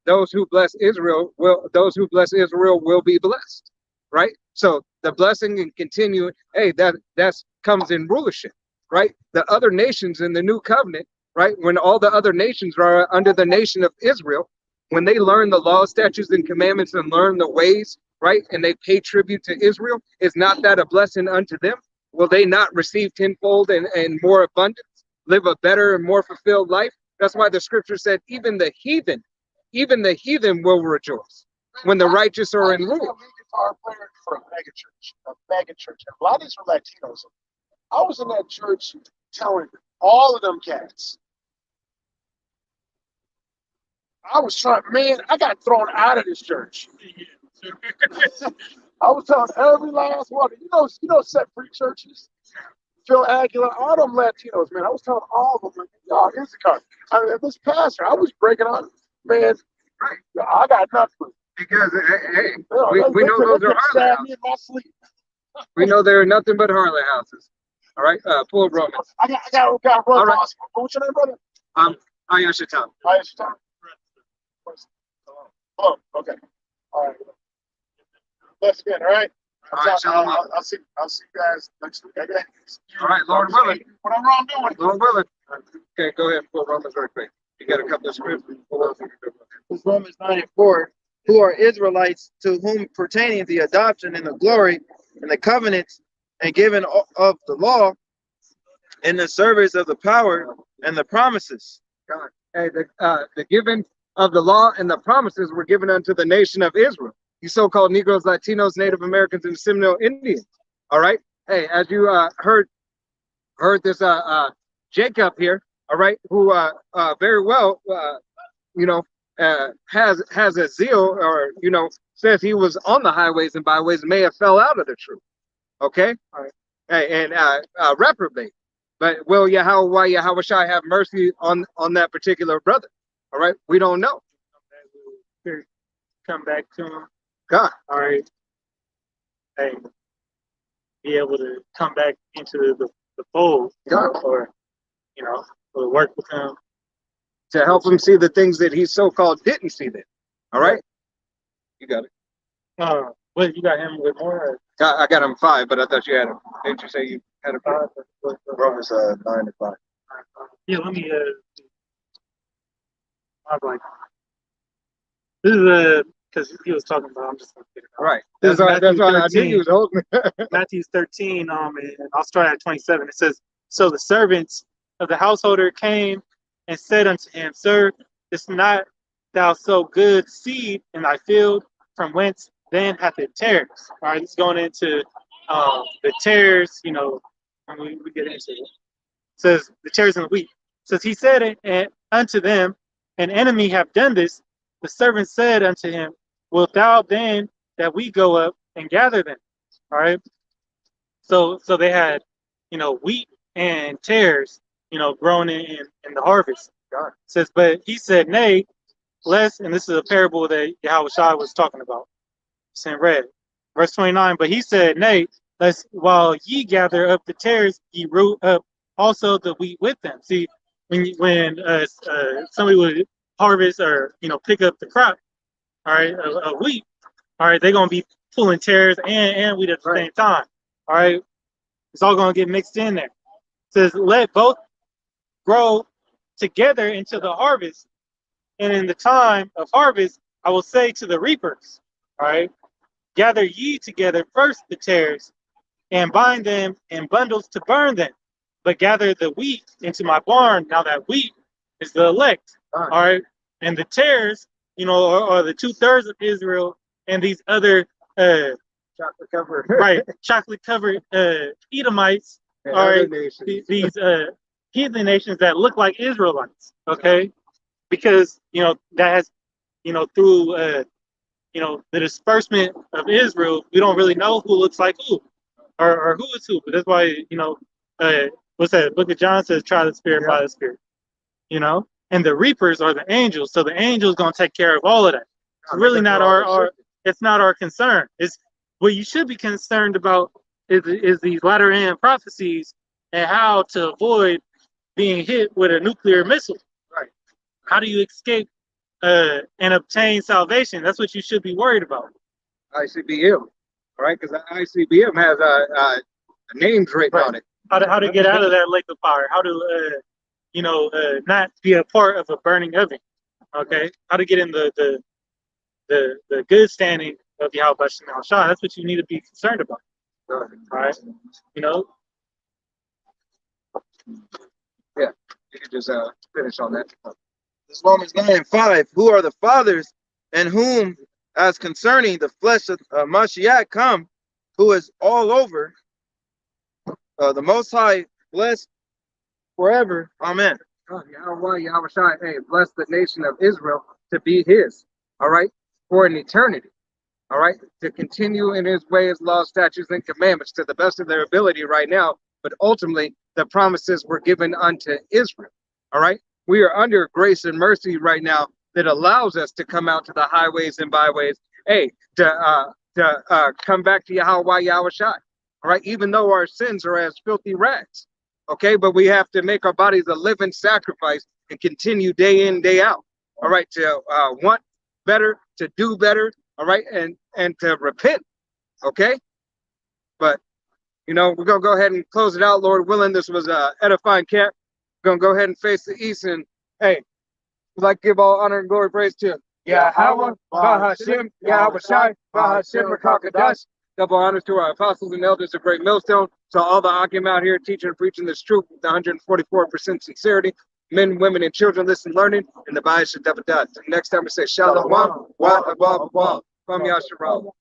Those who bless Israel will be blessed, right? So the blessing and continuing, hey, that's comes in rulership, right? The other nations in the new covenant, right? When all the other nations are under the nation of Israel, when they learn the laws, statutes, and commandments and learn the ways, right? And they pay tribute to Israel, is not that a blessing unto them? Will they not receive tenfold and more abundance, live a better and more fulfilled life? That's why the scripture said, even the heathen will rejoice when the righteous are in rule. For a mega church. A lot of these were Latinos. I was in that church telling all of them cats. I was trying, man, I got thrown out of this church. I was telling every last one. Set free churches. Phil Aguilar, all them Latinos, man. I was telling all of them, y'all, Issachar. This pastor, I was breaking on, man. I got nothing. Because hey, we know those are Harley houses. We know they're nothing but Harley houses. All right, pull Romans. I got brother. All right. What's your name, brother? Ayashatan. Ayashatan. Oh, okay. All right. Let's get all right. All right, shalom. I'll see you guys next week. All right, Lord willing. Whatever I'm doing. Lord willing. Okay, go ahead and pull Romans very quick. You got a couple of scriptures. Romans 9:4, who are Israelites, to whom pertaining the adoption and the glory and the covenants and giving of the law and the service of the power and the promises. God. Hey, the giving of the law and the promises were given unto the nation of Israel. You so-called Negroes, Latinos, Native Americans, and Seminole Indians. All right. Hey, as you heard this Jacob here, all right, who very well has a zeal, or says he was on the highways and byways, may have fell out of the truth. Okay, all right, and reprobate. But will Yahweh Shai have mercy on that particular brother? All right, we don't know. Come back to him. God, All right. Hey, be able to come back into the fold, God, or or work with him. to help him see the things that he so-called didn't see. Then, all right, you got it. What, you got him with more? I got him 5, but I thought you had him. Didn't you say you had him 5? Romans 9:5. Yeah, let me. I'm like, this is because he was talking about. I'm just gonna get it out. Right. This That's is why. That's Matthew why I knew 13. you was holding. Matthew 13, and I'll start at 27. It says, "So the servants of the householder came and said unto him, Sir, is not thou sow good seed in thy field? From whence then hath it tares?" All right, it's going into the tares. When we get into it. It says the tares in the wheat. It says he said unto them, An enemy have done this. The servant said unto him, Wilt thou then that we go up and gather them? All right. So they had, wheat and tares, growing in the harvest. God says, but he said, Nay, lest, and this is a parable that Yahweh Shai was talking about. It's in red. Verse 29, but he said, Nay, lest while ye gather up the tares, ye root up also the wheat with them. See, when somebody would harvest or pick up the crop, all right, of wheat, all right, they're gonna be pulling tares and wheat at the same time. All right, it's all gonna get mixed in there. It says, let both grow together into the harvest, and in the time of harvest, I will say to the reapers, all right, gather ye together first the tares, and bind them in bundles to burn them, but gather the wheat into my barn. Now that wheat is the elect, all right, and the tares, are the 2/3 of Israel, and these other Chocolate covered. right, chocolate covered Edomites, all right, these heathen nations that look like Israelites, okay, because that has through the disbursement of Israel, we don't really know who looks like who, or who is who. But that's why what's that? Book of John says, "Try the spirit by the spirit." And the reapers are the angels, so the angels gonna take care of all of that. It's really not our it's not our concern. It's what you should be concerned about is these latter end prophecies and how to avoid being hit with a nuclear missile. Right. How do you escape and obtain salvation? That's what you should be worried about. ICBM, all right? Because the ICBM has names written on it. How to get out of that lake of fire? How to not be a part of a burning oven? Okay. How to get in the good standing of Yahweh Shai? That's what you need to be concerned about. All right. Yeah, you can just finish on that. This Romans 9:5. Who are the fathers, and whom, as concerning the flesh of Mashiach come, who is all over, the Most High, blessed forever. Amen. Yahweh Shai, hey, bless the nation of Israel to be his, all right, for an eternity, all right, to continue in his ways, laws, statutes, and commandments to the best of their ability right now. But ultimately, the promises were given unto Israel, all right? We are under grace and mercy right now that allows us to come out to the highways and byways, hey, to come back to Yahweh Shai, all right, even though our sins are as filthy rags. Okay, but we have to make our bodies a living sacrifice and continue day in, day out. All right, to want better, to do better. All right, and to repent. Okay, but we're gonna go ahead and close it out, Lord willing. This was a edifying camp. We're gonna go ahead and face the east, and hey, we'd like to give all honor and glory, praise to Yahweh, Bahashim, Yahweh Shai, Bahashim, Rakakadash. Double honors to our apostles and elders of Great Millstone. To all the Akim out here teaching and preaching this truth with 144% sincerity. Men, women, and children listen, learning, and the Bible should never die. Next time we say Shalom, Wa Abba, from Yasharal.